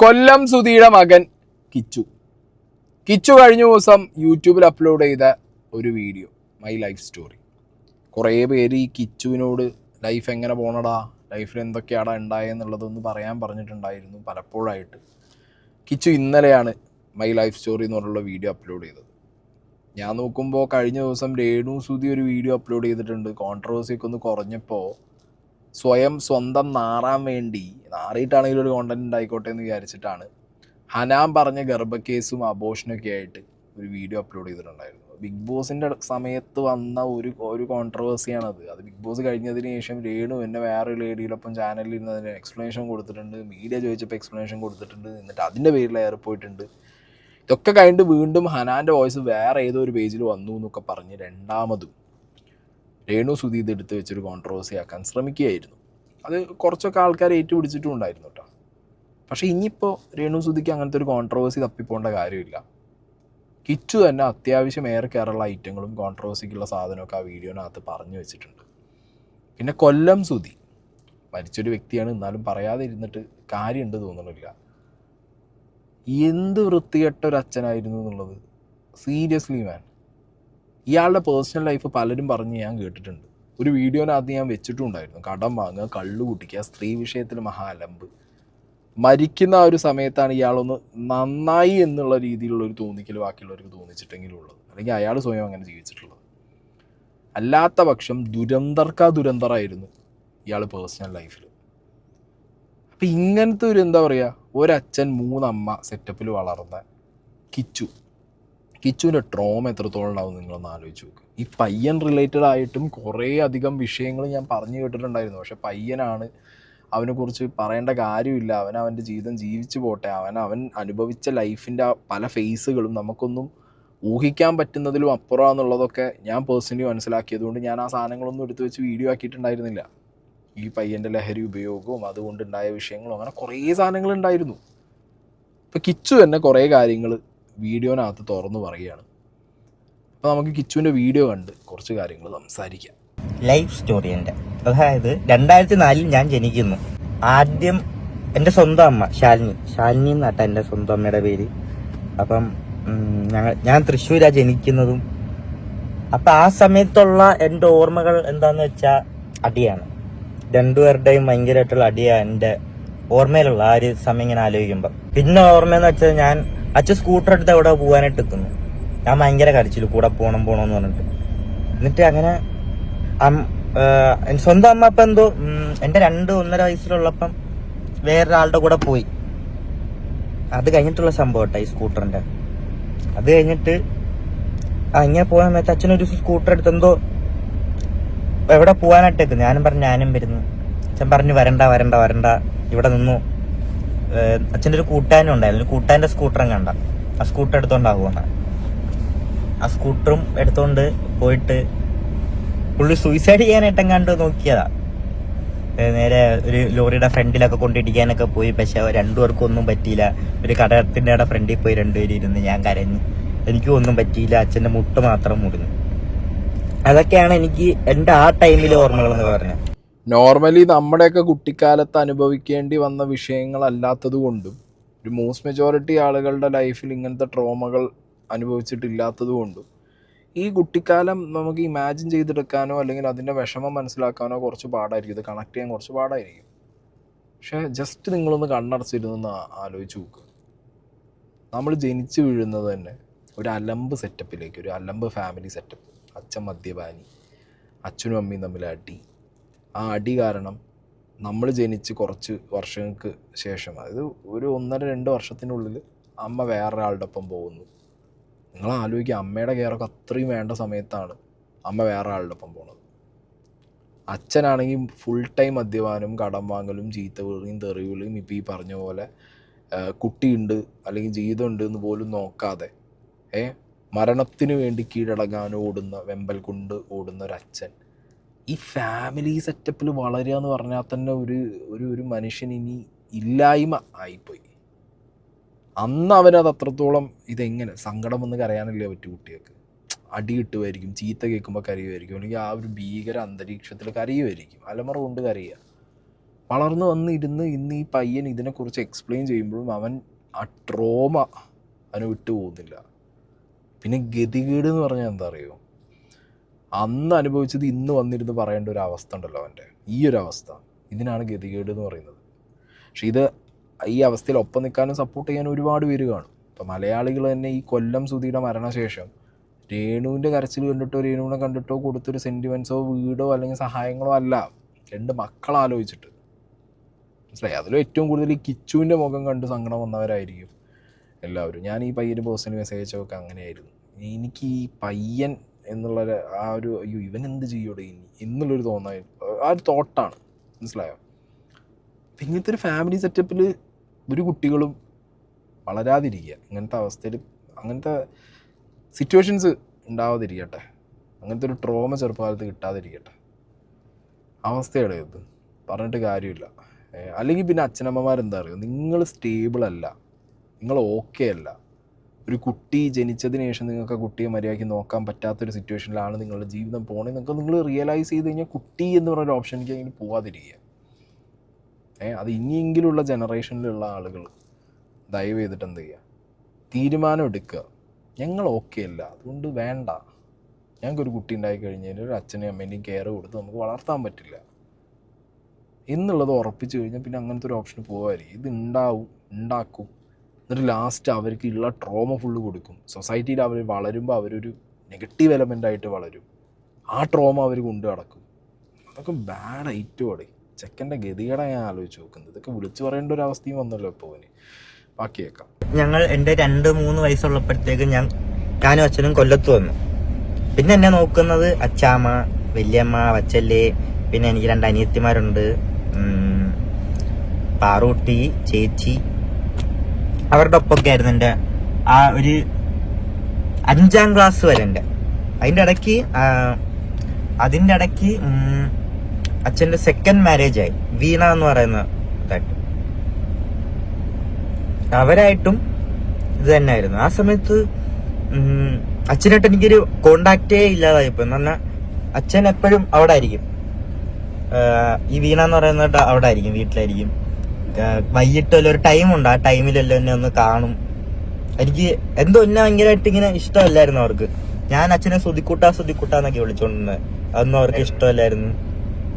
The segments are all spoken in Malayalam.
കൊല്ലം സുധിയുടെ മകൻ കിച്ചു. കിച്ചു കഴിഞ്ഞ ദിവസം യൂട്യൂബിൽ അപ്ലോഡ് ചെയ്ത ഒരു വീഡിയോ, മൈ ലൈഫ് സ്റ്റോറി. കുറേ പേര് ഈ കിച്ചുവിനോട് ലൈഫ് എങ്ങനെ പോണടാ, ലൈഫിൽ എന്തൊക്കെയാടാ ഉണ്ടായെന്നുള്ളതൊന്ന് പറയാൻ പറഞ്ഞിട്ടുണ്ടായിരുന്നു പലപ്പോഴായിട്ട്. കിച്ചു ഇന്നലെയാണ് മൈ ലൈഫ് സ്റ്റോറി എന്ന് പറഞ്ഞുള്ള വീഡിയോ അപ്ലോഡ് ചെയ്തത്. ഞാൻ നോക്കുമ്പോൾ കഴിഞ്ഞ ദിവസം രേണു സുധി ഒരു വീഡിയോ അപ്ലോഡ് ചെയ്തിട്ടുണ്ട്. കോൺട്രവേഴ്സിയൊക്കെ ഒന്ന് കുറഞ്ഞപ്പോൾ സ്വന്തം നാറാൻ വേണ്ടി, നാറിയിട്ടാണെങ്കിലും ഒരു കോണ്ടന്റ് ഉണ്ടായിക്കോട്ടെ എന്ന് വിചാരിച്ചിട്ടാണ് ഹനാൻ പറഞ്ഞ ഗർഭക്കേസും അബോഷനൊക്കെ ആയിട്ട് ഒരു വീഡിയോ അപ്ലോഡ് ചെയ്തിട്ടുണ്ടായിരുന്നു. ബിഗ് ബോസിൻ്റെ സമയത്ത് വന്ന ഒരു കോൺട്രവേഴ്സിയാണത്. അത് ബിഗ് ബോസ് കഴിഞ്ഞതിന് ശേഷം രേണു എന്നെ വേറൊരു ലേഡിയിലൊപ്പം ചാനലിൽ ഇരുന്നതിന് എക്സ്പ്ലനേഷൻ കൊടുത്തിട്ടുണ്ട്, മീഡിയ ചോദിച്ചപ്പോൾ എക്സ്പ്ലനേഷൻ കൊടുത്തിട്ടുണ്ട്, എന്നിട്ട് അതിൻ്റെ പേരിൽ ഏറിപ്പോയിട്ടുണ്ട്. ഇതൊക്കെ കഴിഞ്ഞിട്ട് വീണ്ടും ഹനാൻ്റെ വോയിസ് വേറെ ഏതോ ഒരു പേജിൽ വന്നു എന്നൊക്കെ പറഞ്ഞ് രണ്ടാമതും രേണു സുധി ഇതെടുത്ത് വെച്ചൊരു കോൺട്രവേഴ്സി ആക്കാൻ ശ്രമിക്കുകയായിരുന്നു. അത് കുറച്ചൊക്കെ ആൾക്കാർ ഏറ്റുപിടിച്ചിട്ടും ഉണ്ടായിരുന്നു കേട്ടോ. പക്ഷേ ഇനിയിപ്പോൾ രേണു സുധിക്ക് അങ്ങനത്തെ ഒരു കോൺട്രവേഴ്സി തപ്പിപ്പോകേണ്ട കാര്യമില്ല. കിച്ചു തന്നെ അത്യാവശ്യം ഏറെ കയറുള്ള ഐറ്റങ്ങളും കോൺട്രവേഴ്സിക്കുള്ള സാധനമൊക്കെ ആ വീഡിയോനകത്ത് പറഞ്ഞു വെച്ചിട്ടുണ്ട്. പിന്നെ കൊല്ലം സുധി മരിച്ചൊരു വ്യക്തിയാണ്, എന്നാലും പറയാതെ ഇരുന്നിട്ട് കാര്യമുണ്ട് തോന്നുന്നില്ല. എന്ത് വൃത്തികെട്ട ഒരു അച്ഛനായിരുന്നു എന്നുള്ളത്. സീരിയസ്ലി മാൻ, ഇയാളുടെ പേഴ്സണൽ ലൈഫ് പലരും പറഞ്ഞ് ഞാൻ കേട്ടിട്ടുണ്ട്. ഒരു വീഡിയോനകത്ത് ഞാൻ വെച്ചിട്ടും ഉണ്ടായിരുന്നു. കടം വാങ്ങുക, കള്ളു കുടിക്കുക, സ്ത്രീ വിഷയത്തിൽ മഹാലമ്പ്. മരിക്കുന്ന ആ ഒരു സമയത്താണ് ഇയാളൊന്ന് നന്നായി എന്നുള്ള രീതിയിലുള്ള ഒരു തോന്നിക്കൽ ബാക്കിയുള്ളവർക്ക് തോന്നിച്ചിട്ടെങ്കിലും ഉള്ളത്, അല്ലെങ്കിൽ അയാൾ സ്വയം അങ്ങനെ ജീവിച്ചിട്ടുള്ളത്. അല്ലാത്ത പക്ഷം ദുരന്തറായിരുന്നു ഇയാൾ പേഴ്സണൽ ലൈഫിൽ. അപ്പം ഇങ്ങനത്തെ ഒരു എന്താ പറയുക, ഒരച്ഛൻ മൂന്നമ്മ സെറ്റപ്പിൽ വളർന്ന കിച്ചുവിൻ്റെ ട്രോമ എത്രത്തോളം ഉണ്ടാവും നിങ്ങളൊന്ന് ആലോചിച്ച് നോക്ക്. ഈ പയ്യൻ റിലേറ്റഡ് ആയിട്ടും കുറേ അധികം വിഷയങ്ങൾ ഞാൻ പറഞ്ഞു കേട്ടിട്ടുണ്ടായിരുന്നു. പക്ഷെ പയ്യനാണ്, അവനെക്കുറിച്ച് പറയേണ്ട കാര്യമില്ല, അവൻ്റെ ജീവിതം ജീവിച്ചു പോട്ടെ. അവൻ അനുഭവിച്ച ലൈഫിൻ്റെ പല ഫേസുകളും നമുക്കൊന്നും ഊഹിക്കാൻ പറ്റുന്നതിലും അപ്പുറമാണെന്നുള്ളതൊക്കെ ഞാൻ പേഴ്സണലി മനസ്സിലാക്കിയതുകൊണ്ട് ഞാൻ ആ സാധനങ്ങളൊന്നും എടുത്തു വെച്ച് വീഡിയോ ആക്കിയിട്ടുണ്ടായിരുന്നില്ല. ഈ പയ്യൻ്റെ ലഹരി ഉപയോഗവും അതുകൊണ്ടുണ്ടായ വിഷയങ്ങളും അങ്ങനെ കുറേ സാധനങ്ങളുണ്ടായിരുന്നു. ഇപ്പോൾ കിച്ചു തന്നെ കുറേ കാര്യങ്ങൾ വീഡിയോനകത്ത് തുറന്നു പറയുകയാണ്. അപ്പോൾ നമുക്ക് കിച്ചുവിൻ്റെ വീഡിയോ കണ്ട് കുറച്ച് കാര്യങ്ങൾ സംസാരിക്കാം. ലൈഫ് സ്റ്റോറി എൻ്റെ, അതായത് 2004 ഞാൻ ജനിക്കുന്നു. ആദ്യം എൻ്റെ സ്വന്തം അമ്മ ശാലിനി എന്നാട്ടാ എൻ്റെ സ്വന്തം അമ്മയുടെ പേര്. അപ്പം ഞാൻ തൃശ്ശൂരാണ് ജനിക്കുന്നതും. അപ്പം ആ സമയത്തുള്ള എൻ്റെ ഓർമ്മകൾ എന്താന്ന് വെച്ചാൽ അടിയാണ്. രണ്ടുപേരുടെയും ഭയങ്കരമായിട്ടുള്ള അടിയാണ് എൻ്റെ ഓർമ്മയിലുള്ള ആ ഒരു സമയം ഇങ്ങനെ ആലോചിക്കുമ്പോൾ. പിന്നെ ഓർമ്മയെന്ന് വെച്ചാൽ ഞാൻ അച്ഛൻ സ്കൂട്ടർ എടുത്ത് എവിടെ പോകാനായിട്ട് എത്തുന്നു. ഞാൻ ഭയങ്കര കരച്ചില്ല, കൂടെ പോകണമെന്ന് പറഞ്ഞിട്ട്. എന്നിട്ട് അങ്ങനെ സ്വന്തം അമ്മ അപ്പം എന്തോ എൻ്റെ 2-1.5 വയസ്സിലുള്ളപ്പം വേറൊരാളുടെ കൂടെ പോയി. അത് കഴിഞ്ഞിട്ടുള്ള സംഭവം കേട്ടോ ഈ സ്കൂട്ടറിൻ്റെ. അത് കഴിഞ്ഞിട്ട് ഇങ്ങനെ പോകാൻ സമയത്ത് അച്ഛനൊരു സ്കൂട്ടർ എടുത്ത് എന്തോ എവിടെ പോകാനായിട്ട് എത്തും. ഞാനും വരുന്നു. അച്ഛൻ പറഞ്ഞു വരണ്ട ഇവിടെ നിന്നു. അച്ഛൻ്റെ ഒരു കൂട്ടുകാരനും ഉണ്ടായിരുന്നു. കൂട്ടുകാരൻ്റെ സ്കൂട്ടറും കണ്ട, ആ സ്കൂട്ടർ എടുത്തോണ്ടാകുമെന്ന. ആ സ്കൂട്ടറും എടുത്തോണ്ട് പോയിട്ട് പുള്ളി സൂയിസൈഡ് ചെയ്യാനായിട്ട് എങ്ങാണ്ട് നോക്കിയതാ. നേരെ ഒരു ലോറിയുടെ ഫ്രണ്ടിലൊക്കെ കൊണ്ടിടിക്കാനൊക്കെ പോയി. പക്ഷെ രണ്ടുപേർക്കും ഒന്നും പറ്റിയില്ല. ഒരു കടത്തിൻ്റെ ഫ്രണ്ടിൽ പോയി രണ്ടുപേരും ഇരുന്ന് ഞാൻ കരഞ്ഞു. എനിക്കും ഒന്നും പറ്റിയില്ല, അച്ഛൻ്റെ മുട്ട് മാത്രം മുറിഞ്ഞു. അതൊക്കെയാണ് എനിക്ക് എൻ്റെ ആ ടൈമിലെ ഓർമ്മകൾ എന്ന് പറഞ്ഞത്. നോർമലി നമ്മുടെയൊക്കെ കുട്ടിക്കാലത്ത് അനുഭവിക്കേണ്ടി വന്ന വിഷയങ്ങളല്ലാത്തത് കൊണ്ടും ഒരു മോസ്റ്റ് മെജോറിറ്റി ആളുകളുടെ ലൈഫിൽ ഇങ്ങനത്തെ ട്രോമകൾ അനുഭവിച്ചിട്ടില്ലാത്തത് കൊണ്ടും ഈ കുട്ടിക്കാലം നമുക്ക് ഇമാജിൻ ചെയ്തെടുക്കാനോ അല്ലെങ്കിൽ അതിൻ്റെ വിഷമം മനസ്സിലാക്കാനോ കുറച്ച് പാടായിരിക്കും, ഇത് കണക്ട് ചെയ്യാൻ കുറച്ച് പാടായിരിക്കും. പക്ഷേ ജസ്റ്റ് നിങ്ങളൊന്ന് കണ്ണടച്ചിരുന്നൊന്ന് ആലോചിച്ച് നോക്കുക. നമ്മൾ ജനിച്ചു വീഴുന്നത് തന്നെ ഒരു അലമ്പ് സെറ്റപ്പിലേക്ക്, ഒരു അലമ്പ് ഫാമിലി സെറ്റപ്പ്. അച്ഛൻ മദ്യപാനി, അച്ഛനും അമ്മയും തമ്മിൽ അടി. ആ അടി കാരണം നമ്മൾ ജനിച്ച് കുറച്ച് വർഷങ്ങൾക്ക് ശേഷം, അതായത് ഒരു 1.5-2 വർഷത്തിനുള്ളിൽ അമ്മ വേറൊരാളുടെ ഒപ്പം പോകുന്നു. നിങ്ങൾ ആലോചിക്കുക, അമ്മയുടെ കെയറൊക്കെ അത്രയും വേണ്ട സമയത്താണ് അമ്മ വേറൊരാളുടെ ഒപ്പം പോകുന്നത്. അച്ഛനാണെങ്കിൽ ഫുൾ ടൈം മദ്യപാനും കടം വാങ്ങലും ചീത്തവിളിയും തെറിവിളിയും ഇപ്പോൾ ഈ പറഞ്ഞ പോലെ കുട്ടിയുണ്ട് അല്ലെങ്കിൽ ജീവിതമുണ്ട് എന്ന് പോലും നോക്കാതെ മരണത്തിന് വേണ്ടി കീഴടങ്ങാൻ ഓടുന്ന, വെമ്പൽ കൊണ്ട് ഓടുന്ന ഒരച്ഛൻ. ഈ ഫാമിലി സെറ്റപ്പിൽ വളരുക എന്ന് പറഞ്ഞാൽ തന്നെ ഒരു മനുഷ്യൻ ഇനി ഇല്ലായ്മ ആയിപ്പോയി. അന്ന് അവനത് അത്രത്തോളം ഇതെങ്ങനെ സങ്കടം വന്ന് കരയാനല്ലേ പറ്റൂ കുട്ടികൾക്ക്. അടി കിട്ടുമായിരിക്കും, ചീത്ത കേൾക്കുമ്പോൾ കരയുമായിരിക്കും, അല്ലെങ്കിൽ ആ ഒരു ഭീകര അന്തരീക്ഷത്തിൽ കരയുമായിരിക്കും, അലമുറ കൊണ്ട് കരയുക. വളർന്നു വന്നിരുന്ന് ഇന്ന് ഈ പയ്യൻ ഇതിനെക്കുറിച്ച് എക്സ്പ്ലെയിൻ ചെയ്യുമ്പോഴും അവൻ ആ ട്രോമ അവന് വിട്ടു പോകുന്നില്ല. പിന്നെ ഗതികേട് എന്ന് പറഞ്ഞാൽ എന്താ അറിയോ, അന്ന് അനുഭവിച്ചത് ഇന്ന് വന്നിരുന്ന് പറയേണ്ട ഒരു അവസ്ഥ ഉണ്ടല്ലോ അവൻ്റെ, ഈ ഒരു അവസ്ഥ, ഇതിനാണ് ഗതികേട് എന്ന് പറയുന്നത്. പക്ഷെ ഇത് ഈ അവസ്ഥയിൽ ഒപ്പം നിൽക്കാനും സപ്പോർട്ട് ചെയ്യാനും ഒരുപാട് പേര് കാണും. ഇപ്പം മലയാളികൾ തന്നെ ഈ കൊല്ലം സുധിയുടെ മരണശേഷം രേണുവിൻ്റെ കരച്ചിൽ കണ്ടിട്ടോ രേണുവിനെ കണ്ടിട്ടോ കൊടുത്തൊരു സെൻറ്റിമെൻസോ വീടോ അല്ലെങ്കിൽ സഹായങ്ങളോ അല്ല, 2 മക്കൾ ആലോചിച്ചിട്ട്, മനസ്സിലായി? അതിലും ഏറ്റവും കൂടുതൽ ഈ കിച്ചുവിൻ്റെ മുഖം കണ്ട് സങ്കടം വന്നവരായിരിക്കും എല്ലാവരും. ഞാൻ ഈ പയ്യന് പേഴ്സണൽ മെസ്സേജ് അയച്ചൊക്കെ അങ്ങനെയായിരുന്നു. എനിക്ക് ഈ പയ്യൻ എന്നുള്ള ആ ഒരു അയ്യോ ഇവൻ എന്ത് ചെയ്യൂടെ ഇനി എന്നുള്ളൊരു തോന്നായി, ആ ഒരു തോട്ടാണ്, മനസ്സിലായോ? അപ്പം ഇങ്ങനത്തെ ഒരു ഫാമിലി സെറ്റപ്പിൽ ഒരു കുട്ടികളും വളരാതിരിക്കുക, ഇങ്ങനത്തെ അവസ്ഥയിൽ അങ്ങനത്തെ സിറ്റുവേഷൻസ് ഉണ്ടാവാതിരിക്കട്ടെ, അങ്ങനത്തെ ഒരു ട്രോമ ചെറുപ്പകാലത്ത് കിട്ടാതിരിക്കട്ടെ. അവസ്ഥയാണ് ഇത്, പറഞ്ഞിട്ട് കാര്യമില്ല. അല്ലെങ്കിൽ പിന്നെ അച്ഛനമ്മമാരെന്താ അറിയോ, നിങ്ങൾ സ്റ്റേബിൾ അല്ല, നിങ്ങൾ ഓക്കെ അല്ല. ഒരു കുട്ടി ജനിച്ചതിന് ശേഷം നിങ്ങൾക്ക് ആ കുട്ടിയെ മര്യാദയ്ക്ക് നോക്കാൻ പറ്റാത്തൊരു സിറ്റുവേഷനിലാണ് നിങ്ങളുടെ ജീവിതം പോകണേ നിങ്ങൾക്ക് നിങ്ങൾ റിയലൈസ് ചെയ്ത് കഴിഞ്ഞാൽ കുട്ടി എന്ന് പറഞ്ഞൊരു ഓപ്ഷനിലേക്ക് അങ്ങനെ പോവാതിരിക്കുക. അത് ഇനിയെങ്കിലുള്ള ജനറേഷനിലുള്ള ആളുകൾ ദയവ് ചെയ്തിട്ട് എന്ത് ചെയ്യുക, തീരുമാനം എടുക്കുക. ഞങ്ങൾ ഓക്കെ അല്ല, അതുകൊണ്ട് വേണ്ട, ഞങ്ങൾക്കൊരു കുട്ടി ഉണ്ടായി കഴിഞ്ഞാൽ ഒരു അച്ഛനെയും അമ്മേൻ്റെയും കെയർ കൊടുത്ത് നമുക്ക് വളർത്താൻ പറ്റില്ല എന്നുള്ളത് ഉറപ്പിച്ച് കഴിഞ്ഞാൽ പിന്നെ അങ്ങനത്തെ ഒരു ഓപ്ഷന് പോകാതിരിക്കും. ഇത് ഉണ്ടാക്കും, എന്നിട്ട് ലാസ്റ്റ് അവർക്ക് ഉള്ള ട്രോമ ഫുള്ള് കൊടുക്കും. സൊസൈറ്റിയിൽ അവർ വളരുമ്പോൾ അവരൊരു നെഗറ്റീവ് എലമെൻ്റായിട്ട് വളരും, ആ ട്രോമ അവർ കൊണ്ടു നടക്കും. അതൊക്കെ ബാഡ് ഐറ്റോടെ. ചെക്കൻ്റെ ഗതികേടാ ഞാൻ ആലോചിച്ച് നോക്കുന്നത്. ഇതൊക്കെ വിളിച്ചു പറയേണ്ട ഒരു അവസ്ഥയും വന്നല്ലോ ഇപ്പോൾ അവന്. ബാക്കി കേൾക്കാം. ഞങ്ങൾ എൻ്റെ 2-3 വയസ്സുള്ളപ്പോഴത്തേക്ക് ഞാനും അച്ഛനും കൊല്ലത്ത് വന്നു. പിന്നെ എന്നെ നോക്കുന്നത് അച്ചാമ്മ, വല്യമ്മ, വച്ചല്ലേ, പിന്നെ എനിക്ക് 2 അനിയത്തിമാരുണ്ട്, പാറൂട്ടി, ചേച്ചി. അവരുടെ ഒപ്പമൊക്കെ ആയിരുന്നു എൻ്റെ ആ ഒരു 5ാം ക്ലാസ് വരെ. അതിൻ്റെ ഇടയ്ക്ക് അച്ഛൻ്റെ സെക്കൻഡ് മാരേജ് ആയി, വീണ എന്ന് പറയുന്ന ഇതായിട്ട്. അവരായിട്ടും ഇത് തന്നെയായിരുന്നു. ആ സമയത്ത് അച്ഛനായിട്ട് എനിക്കൊരു കോണ്ടാക്റ്റേ ഇല്ലാതായിപ്പോ. എന്ന് പറഞ്ഞാൽ അച്ഛൻ എപ്പോഴും അവിടെ ആയിരിക്കും, ഈ വീണ എന്ന് പറയുന്നത് അവിടെ ആയിരിക്കും, വീട്ടിലായിരിക്കും. വൈകിട്ടല്ലോ ഒരു ടൈമുണ്ട്, ആ ടൈമിലെല്ലാം എന്നെ ഒന്ന് കാണും. എനിക്ക് എന്തോ എന്നെ ഭയങ്കരമായിട്ട് ഇങ്ങനെ ഇഷ്ടമല്ലായിരുന്നു അവർക്ക്. ഞാൻ അച്ഛനെ സുധിക്കുട്ടാന്നൊക്കെ വിളിച്ചോണ്ടിരുന്നത്, അതൊന്നും അവർക്ക് ഇഷ്ടമല്ലായിരുന്നു.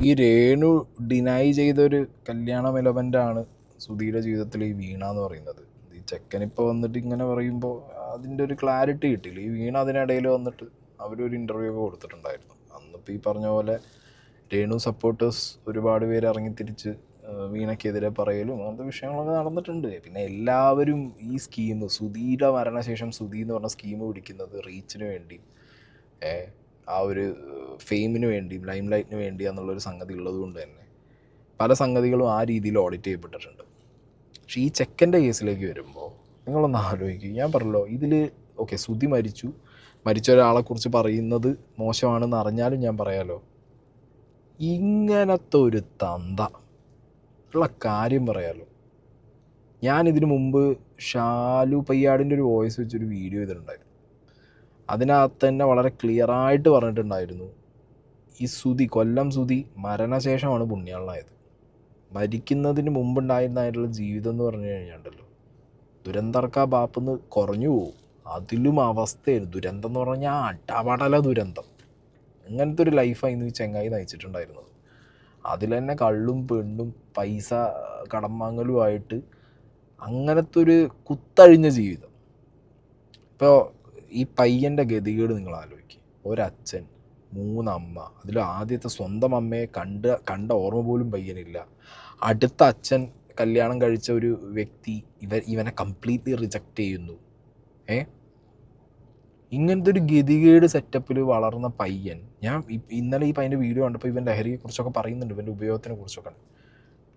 ഈ രേണു ഡിനൈ ചെയ്തൊരു കല്യാണം എലമെൻ്റാണ് സുധിയുടെ ജീവിതത്തിൽ ഈ വീണ എന്ന് പറയുന്നത്. ഈ ചെക്കനിപ്പോൾ വന്നിട്ട് ഇങ്ങനെ പറയുമ്പോൾ അതിൻ്റെ ഒരു ക്ലാരിറ്റി കിട്ടില്ല. ഈ വീണ അതിനിടയിൽ വന്നിട്ട് അവരൊരു ഇൻ്റർവ്യൂ ഒക്കെ കൊടുത്തിട്ടുണ്ടായിരുന്നു. അന്നിപ്പോൾ ഈ പറഞ്ഞ പോലെ രേണു സപ്പോർട്ടേഴ്സ് ഒരുപാട് പേര് ഇറങ്ങിത്തിരിച്ച് വീണയ്ക്കെതിരെ പറയലും അങ്ങനത്തെ വിഷയങ്ങളൊക്കെ നടന്നിട്ടുണ്ട്. പിന്നെ എല്ലാവരും ഈ സ്കീം, സുധിയുടെ മരണശേഷം സുധി എന്ന് പറഞ്ഞ സ്കീം പിടിക്കുന്നത് റീച്ചിന് വേണ്ടി, ആ ഒരു ഫെയിമിന് വേണ്ടി, ലൈം ലൈറ്റിന് വേണ്ടി എന്നുള്ളൊരു സംഗതി ഉള്ളത് കൊണ്ട് തന്നെ പല സംഗതികളും ആ രീതിയിൽ ഓഡിറ്റ് ചെയ്യപ്പെട്ടിട്ടുണ്ട്. പക്ഷേ ഈ ചെക്കൻ്റെ കേസിലേക്ക് വരുമ്പോൾ നിങ്ങളൊന്ന് ആലോചിക്കുക. ഞാൻ പറഞ്ഞല്ലോ, ഇതിൽ ഓക്കെ സുധി മരിച്ച ഒരാളെക്കുറിച്ച് പറയുന്നത് മോശമാണെന്ന് അറിഞ്ഞാലും ഞാൻ പറയാലോ, ഇങ്ങനത്തെ ഒരു തന്ത ഉള്ള കാര്യം പറയാലോ. ഞാനിതിനു മുമ്പ് ഷാലു പയ്യാടിൻ്റെ ഒരു വോയിസ് വെച്ചൊരു വീഡിയോ ചെയ്തിട്ടുണ്ടായിരുന്നു. അതിനകത്ത് തന്നെ വളരെ ക്ലിയറായിട്ട് പറഞ്ഞിട്ടുണ്ടായിരുന്നു, ഈ കൊല്ലം സുധി മരണശേഷമാണ് പുണ്യാളനായത്. മരിക്കുന്നതിന് മുമ്പുണ്ടായിരുന്നതായിട്ടുള്ള ജീവിതം എന്ന് പറഞ്ഞു കഴിഞ്ഞാണ്ടല്ലോ, ദുരന്തർക്കാ ബാപ്പെന്ന് കുറഞ്ഞു പോകും. അതിലും അവസ്ഥയായിരുന്നു ദുരന്തം എന്ന് പറഞ്ഞാൽ അടപടല ദുരന്തം. അങ്ങനത്തെ ഒരു ലൈഫായിരുന്നു ഈ ചെങ്ങായി നയിച്ചിട്ടുണ്ടായിരുന്നത്. അതിൽ തന്നെ കള്ളും പെണ്ണും പൈസ കടം വാങ്ങലുമായിട്ട് അങ്ങനത്തെ ഒരു കുത്തഴിഞ്ഞ ജീവിതം. ഇപ്പോൾ ഈ പയ്യൻ്റെ ഗതികേട് നിങ്ങൾ ആലോചിക്കുക. ഒരച്ഛൻ, 3 അമ്മ, അതിൽ ആദ്യത്തെ സ്വന്തം അമ്മയെ കണ്ട ഓർമ്മ പോലും പയ്യനില്ല. അടുത്ത അച്ഛൻ കല്യാണം കഴിച്ച ഒരു വ്യക്തി ഇവനെ കംപ്ലീറ്റ്ലി റിജക്റ്റ് ചെയ്യുന്നു. ഇങ്ങനത്തെ ഒരു ഗതികേട് സെറ്റപ്പിൽ വളർന്ന പയ്യൻ, ഞാൻ ഇന്നലെ ഈ പയ്യൻ്റെ വീഡിയോ കണ്ടപ്പോൾ ഇവൻ ലഹരിയെക്കുറിച്ചൊക്കെ പറയുന്നുണ്ട്, ഇവൻ്റെ ഉപയോഗത്തിനെ കുറിച്ചൊക്കെ.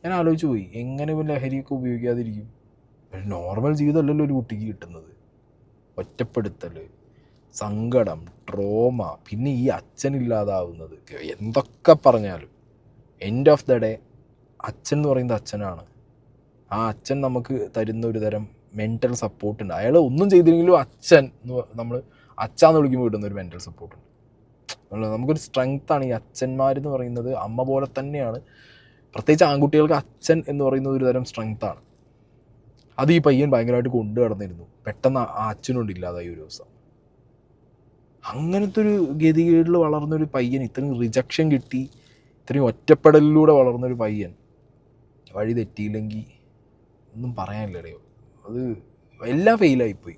ഞാൻ ആലോചിച്ച് പോയി, എങ്ങനെ ഇവൻ ലഹരിയൊക്കെ ഉപയോഗിക്കാതിരിക്കും? നോർമൽ ജീവിതമല്ലല്ലോ ഒരു കുട്ടിക്ക് കിട്ടുന്നത്. ഒറ്റപ്പെടുത്തൽ, സങ്കടം, ട്രോമ, പിന്നെ ഈ അച്ഛനില്ലാതാവുന്നത്. എന്തൊക്കെ പറഞ്ഞാലും എൻഡ് ഓഫ് ദ ഡേ അച്ഛൻ എന്ന് പറയുന്നത് അച്ഛനാണ്. ആ അച്ഛൻ നമുക്ക് തരുന്ന ഒരു തരം മെൻ്റൽ സപ്പോർട്ടുണ്ട്. അയാൾ ഒന്നും ചെയ്തില്ലെങ്കിലും അച്ഛൻ നമ്മൾ അച്ഛാന്ന് വിളിക്കുമ്പോൾ കിട്ടുന്ന ഒരു മെൻ്റൽ സപ്പോർട്ടുണ്ട്. നമുക്കൊരു സ്ട്രെങ്ത്താണ് ഈ അച്ഛന്മാരെന്ന് പറയുന്നത്. അമ്മ പോലെ തന്നെയാണ് പ്രത്യേകിച്ച് ആൺകുട്ടികൾക്ക് അച്ഛൻ എന്ന് പറയുന്നത് ഒരു തരം സ്ട്രെങ്ത്താണ്. അത് ഈ പയ്യൻ ഭയങ്കരമായിട്ട് കൊണ്ടു നടന്നിരുന്നു. പെട്ടെന്ന് ആ അച്ഛനോട് ഇല്ലാതായി ഒരു ദിവസം. അങ്ങനത്തെ ഒരു ഗതികേടിൽ വളർന്നൊരു പയ്യൻ, ഇത്രയും റിജക്ഷൻ കിട്ടി, ഇത്രയും ഒറ്റപ്പെടലിലൂടെ വളർന്നൊരു പയ്യൻ വഴി തെറ്റിയില്ലെങ്കിൽ ഒന്നും പറയാനില്ലടയോ. അത് എല്ലാം ഫെയിലായിപ്പോയി.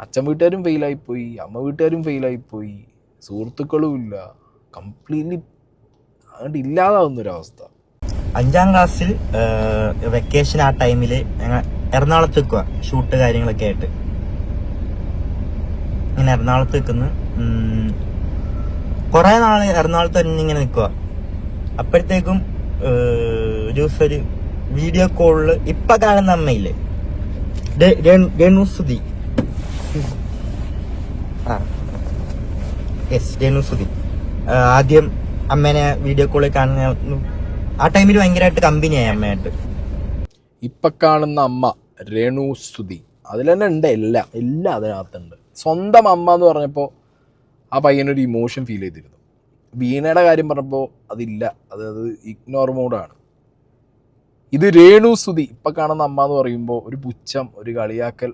അച്ഛൻ വീട്ടുകാരും ഫെയിലായിപ്പോയി, അമ്മ വീട്ടുകാരും ഫെയിലായിപ്പോയി, സുഹൃത്തുക്കളും ഇല്ല, കംപ്ലീറ്റ്ലി അങ്ങോട്ട് ഇല്ലാതാവുന്നൊരവസ്ഥ. 5ാം ക്ലാസ്സിൽ വെക്കേഷൻ ആ ടൈമിൽ ഞങ്ങൾ എറണാകുളത്ത് നിൽക്കുക, ഷൂട്ട് കാര്യങ്ങളൊക്കെ ആയിട്ട്. ഇങ്ങനെ എറണാകുളത്ത് നിൽക്കുന്നു, കുറേ നാൾ എറണാകുളത്ത് തന്നെ ഇങ്ങനെ നിൽക്കുക. അപ്പോഴത്തേക്കും ഒരു ദിവസം ഒരു വീഡിയോ കോളിൽ ഇപ്പം കാണുന്ന അമ്മയില്ലേ, രേണുസുതി, രേണുസുതി ആദ്യം അമ്മേനെ വീഡിയോ കോളിൽ കാണുന്ന ആ ടൈമിൽ ഭയങ്കരമായിട്ട് കമ്പനിയായി അമ്മയായിട്ട്. ഇപ്പം കാണുന്ന അമ്മ രേണുസുതി, അതിൽ തന്നെ ഉണ്ട് എല്ലാം അതിനകത്തുണ്ട്. സ്വന്തം അമ്മ എന്ന് പറഞ്ഞപ്പോൾ ആ പയ്യനൊരു ഇമോഷൻ ഫീൽ ചെയ്തിരുന്നു. വീണയുടെ കാര്യം പറഞ്ഞപ്പോൾ അതില്ല, അത് ഇഗ്നോർ മോഡാണ്. ഇത് രേണുസുതി ഇപ്പം കാണുന്ന അമ്മ എന്ന് പറയുമ്പോൾ ഒരു പുച്ഛം, ഒരു കളിയാക്കൽ,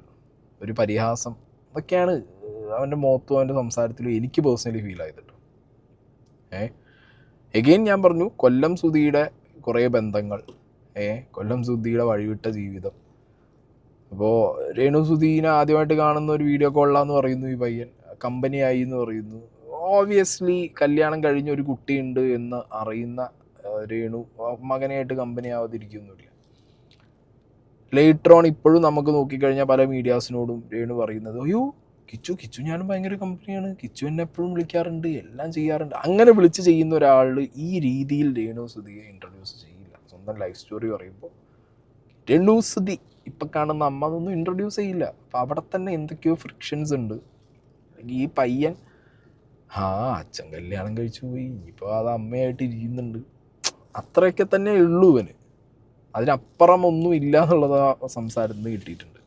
ഒരു പരിഹാസം, അതൊക്കെയാണ് അവൻ്റെ മുഖത്തും അവൻ്റെ സംസാരത്തിലും എനിക്ക് പേഴ്സണലി ഫീൽ ആയത്. എഗെയിൻ ഞാൻ പറഞ്ഞു, കൊല്ലം സുധിയുടെ കുറേ ബന്ധങ്ങൾ, കൊല്ലം സുധിയുടെ വഴിവിട്ട ജീവിതം. അപ്പോൾ രേണുസുധീനെ ആദ്യമായിട്ട് കാണുന്ന ഒരു വീഡിയോ കോളിലാന്ന് പറയുന്നു ഈ പയ്യൻ, കമ്പനിയായി എന്ന് പറയുന്നു. ഓബ്വിയസ്ലി കല്യാണം കഴിഞ്ഞ ഒരു കുട്ടിയുണ്ട് എന്ന് അറിയുന്ന രേണു മകനായിട്ട് കമ്പനി ആവാതിരിക്കുന്നില്ല. ലേറ്റർ ഓൺ ഇപ്പോഴും നമുക്ക് നോക്കിക്കഴിഞ്ഞാൽ പല മീഡിയാസിനോടും രേണു പറയുന്നത്, അയ്യോ കിച്ചു ഞാനും ഭയങ്കര കമ്പനിയാണ്, കിച്ചു എന്നെ എപ്പോഴും വിളിക്കാറുണ്ട്, എല്ലാം ചെയ്യാറുണ്ട്. അങ്ങനെ വിളിച്ച് ചെയ്യുന്ന ഒരാൾ ഈ രീതിയിൽ രേണുസുധിയെ ഇൻട്രൊഡ്യൂസ് ചെയ്യില്ല. സ്വന്തം ലൈഫ് സ്റ്റോറി പറയുമ്പോൾ രേണുസുധി ഇപ്പം കാണുന്ന അമ്മ അതൊന്നും ഇൻട്രൊഡ്യൂസ് ചെയ്യില്ല. അപ്പം അവിടെ തന്നെ എന്തൊക്കെയോ ഫ്രിക്ഷൻസ് ഉണ്ട്. ഈ പയ്യൻ അച്ഛൻ കല്യാണം കഴിച്ചു പോയി, ഇനിയിപ്പോൾ അത് അമ്മയായിട്ട് ഇരിക്കുന്നുണ്ട്, അത്രയൊക്കെ തന്നെ ഉള്ളൂ ഇവന്. അതിനപ്പുറം ഒന്നും ഇല്ല എന്നുള്ളത് ആ സംസാരത്തിൽ നിന്ന് കിട്ടിയിട്ടുണ്ട്.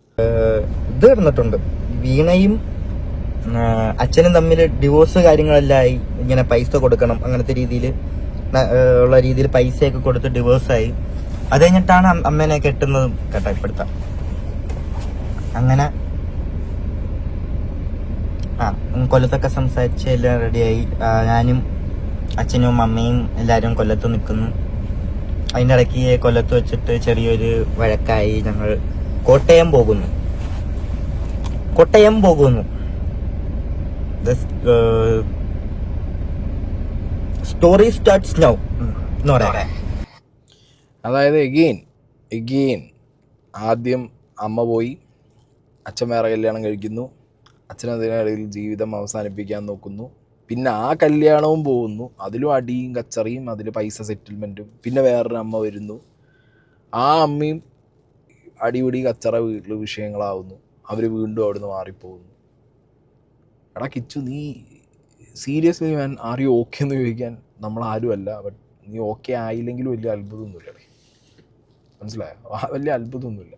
ഇത് കിടന്നിട്ടുണ്ട്, വീണയും അച്ഛനും തമ്മിൽ ഡിവോഴ്സ് കാര്യങ്ങളെല്ലാം ആയി. ഇങ്ങനെ പൈസ കൊടുക്കണം അങ്ങനത്തെ രീതിയിൽ ഉള്ള രീതിയിൽ പൈസയൊക്കെ കൊടുത്ത് ഡിവോഴ്സായി. അത് കഴിഞ്ഞിട്ടാണ് അമ്മേനെ കെട്ടുന്നതും കേട്ടോ ഇപ്പോഴത്തെ. അങ്ങനെ കൊല്ലത്തൊക്കെ സംസാരിച്ച് എല്ലാം റെഡിയായി. ഞാനും അച്ഛനും അമ്മയും എല്ലാവരും കൊല്ലത്ത് നിൽക്കുന്നു. അതിൻ്റെ ഇടയ്ക്ക് കൊല്ലത്ത് വെച്ചിട്ട് ചെറിയൊരു വഴക്കായി. ഞങ്ങൾ കോട്ടയം പോകുന്നു. സ്റ്റോറി സ്റ്റാർട്ട്സ് നൗ എന്ന് പറയാം. അതായത് എഗെയിൻ ആദ്യം അമ്മ പോയി, അച്ഛൻ വേറെ കല്യാണം കഴിക്കുന്നു, അച്ഛനതിനിടയിൽ ജീവിതം അവസാനിപ്പിക്കാൻ നോക്കുന്നു. പിന്നെ ആ കല്യാണവും പോകുന്നു, അതിലും അടിയും കച്ചറിയും, അതിൽ പൈസ സെറ്റിൽമെൻറ്റും. പിന്നെ വേറൊരു അമ്മ വരുന്നു, ആ അമ്മയും അടിപിടി കച്ചറ വീട്ടിൽ വിഷയങ്ങളാവുന്നു. അവർ വീണ്ടും അവിടുന്ന് മാറിപ്പോകുന്നു. എടാ കിച്ചു, നീ seriously man are you okay എന്ന് ചോദിക്കാൻ നമ്മളാരും അല്ല. ബട്ട് നീ ഓക്കെ ആയില്ലെങ്കിലും വലിയ അത്ഭുതമൊന്നുമില്ല. മനസ്സിലായോ? വലിയ അത്ഭുതമൊന്നുമില്ല.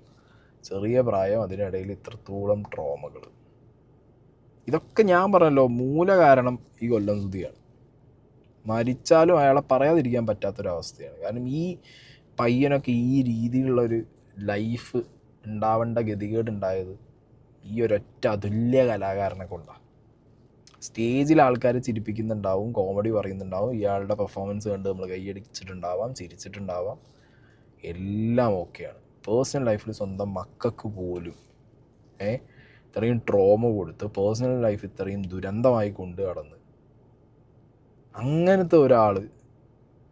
ചെറിയ പ്രായം, അതിനിടയിൽ ഇത്രത്തോളം ട്രോമകൾ. ഇതൊക്കെ ഞാൻ പറഞ്ഞല്ലോ, മൂല കാരണം ഈ കൊല്ലം സുധിയാണ്. മരിച്ചാലും അയാളെ പറയാതിരിക്കാൻ പറ്റാത്തൊരവസ്ഥയാണ്. കാരണം ഈ പയ്യനൊക്കെ ഈ രീതിയിലുള്ളൊരു ലൈഫ് ഉണ്ടാവേണ്ട ഗതികേടുണ്ടായത് ഈ ഒരൊറ്റ അതുല്യ കലാകാരനെ കൊണ്ടാണ്. സ്റ്റേജിൽ ആൾക്കാർ ചിരിപ്പിക്കുന്നുണ്ടാവും, കോമഡി പറയുന്നുണ്ടാവും, ഇയാളുടെ പെർഫോമൻസ് കണ്ട് നമ്മൾ കൈയടിച്ചിട്ടുണ്ടാവാം, ചിരിച്ചിട്ടുണ്ടാവാം, എല്ലാം ഓക്കെയാണ്. പേഴ്സണൽ ലൈഫിൽ സ്വന്തം മക്കൾക്ക് പോലും ഇത്രയും ട്രോമ കൊടുത്ത് പേഴ്സണൽ ലൈഫ് ഇത്രയും ദുരന്തമായി കൊണ്ട് കടന്ന് അങ്ങനത്തെ ഒരാൾ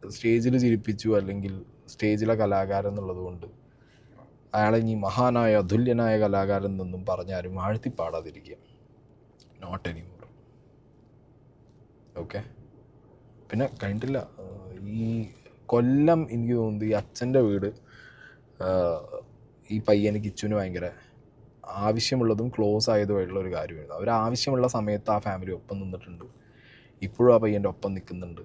സ്റ്റേജിൽ ചിരിപ്പിച്ചു, അല്ലെങ്കിൽ സ്റ്റേജിലെ കലാകാരൻ എന്നുള്ളത് കൊണ്ട് അയാളെ ഇനി മഹാനായ അതുല്യനായ കലാകാരൻ എന്നൊന്നും പറഞ്ഞാലും ആഴ്ത്തിപ്പാടാതിരിക്കുക. Not anymore. ഓക്കെ. പിന്നെ കഴിഞ്ഞിട്ടില്ല. ഈ കൊല്ലം എനിക്ക് തോന്നുന്നത് ഈ അച്ഛൻ്റെ വീട് ഈ പയ്യന് കിച്ചുവിന് ഭയങ്കര ആവശ്യമുള്ളതും ക്ലോസ് ആയതുമായിട്ടുള്ള ഒരു കാര്യമായിരുന്നു. അവർ ആവശ്യമുള്ള സമയത്ത് ആ ഫാമിലി ഒപ്പം നിന്നിട്ടുണ്ട്. ഇപ്പോഴും ആ പയ്യൻ്റെ ഒപ്പം നിൽക്കുന്നുണ്ട്.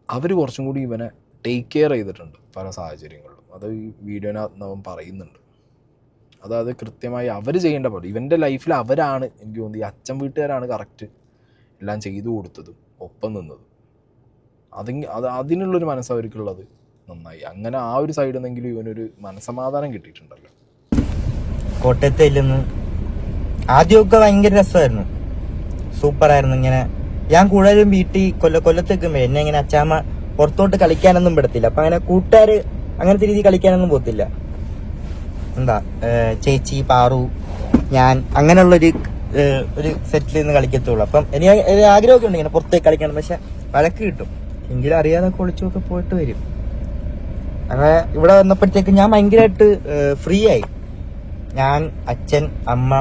അവർ കുറച്ചും കൂടി ഇവനെ ടേക്ക് കെയർ ചെയ്തിട്ടുണ്ട് പല സാഹചര്യങ്ങളിലും. അത് ഈ വീഡിയോനകത്ത് അവൻ പറയുന്നുണ്ട്. അതായത് കൃത്യമായി അവർ ചെയ്യേണ്ട പോലെ ഇവൻ്റെ ലൈഫിൽ അവരാണ്, എനിക്ക് തോന്നുന്നു ഈ അച്ഛൻ വീട്ടുകാരാണ് കറക്റ്റ് എല്ലാം ചെയ്തു കൊടുത്തതും ഒപ്പം നിന്നതും. അതിനുള്ളൊരു മനസ്സ് അവർക്കുള്ളത് നന്നായി. അങ്ങനെ ആ ഒരു സൈഡിൽ നിന്നെങ്കിലും ഇവനൊരു മനസ്സമാധാനം കിട്ടിയിട്ടുണ്ടല്ലോ. കോട്ടയത്ത് ചെല്ലുന്നു. ആദ്യമൊക്കെ ഭയങ്കര രസമായിരുന്നു, സൂപ്പറായിരുന്നു. ഇങ്ങനെ ഞാൻ കൂടുതലും വീട്ടിൽ കൊല്ലത്ത് നിൽക്കുമ്പോ എന്നെ ഇങ്ങനെ അച്ചാമ്മ പുറത്തോട്ട് കളിക്കാനൊന്നും വിടത്തില്ല. അപ്പൊ അങ്ങനെ കൂട്ടുകാര് അങ്ങനത്തെ രീതി കളിക്കാനൊന്നും പോകത്തില്ല. എന്താ ചേച്ചി, പാറു, ഞാൻ അങ്ങനെയുള്ളൊരു ഒരു സെറ്റിൽ നിന്ന് കളിക്കത്തുള്ളൂ. അപ്പം എനിക്ക് ആഗ്രഹമൊക്കെ ഉണ്ട് ഇങ്ങനെ പുറത്തേക്ക് കളിക്കണം, പക്ഷെ വഴക്ക് കിട്ടും. എങ്കിലും അറിയാതെ ഒളിച്ചൊക്കെ പോയിട്ട് വരും. അങ്ങനെ ഇവിടെ വന്നപ്പോഴത്തേക്ക് ഞാൻ ഭയങ്കരമായിട്ട് ഫ്രീ ആയി. ഞാൻ, അച്ഛൻ, അമ്മ,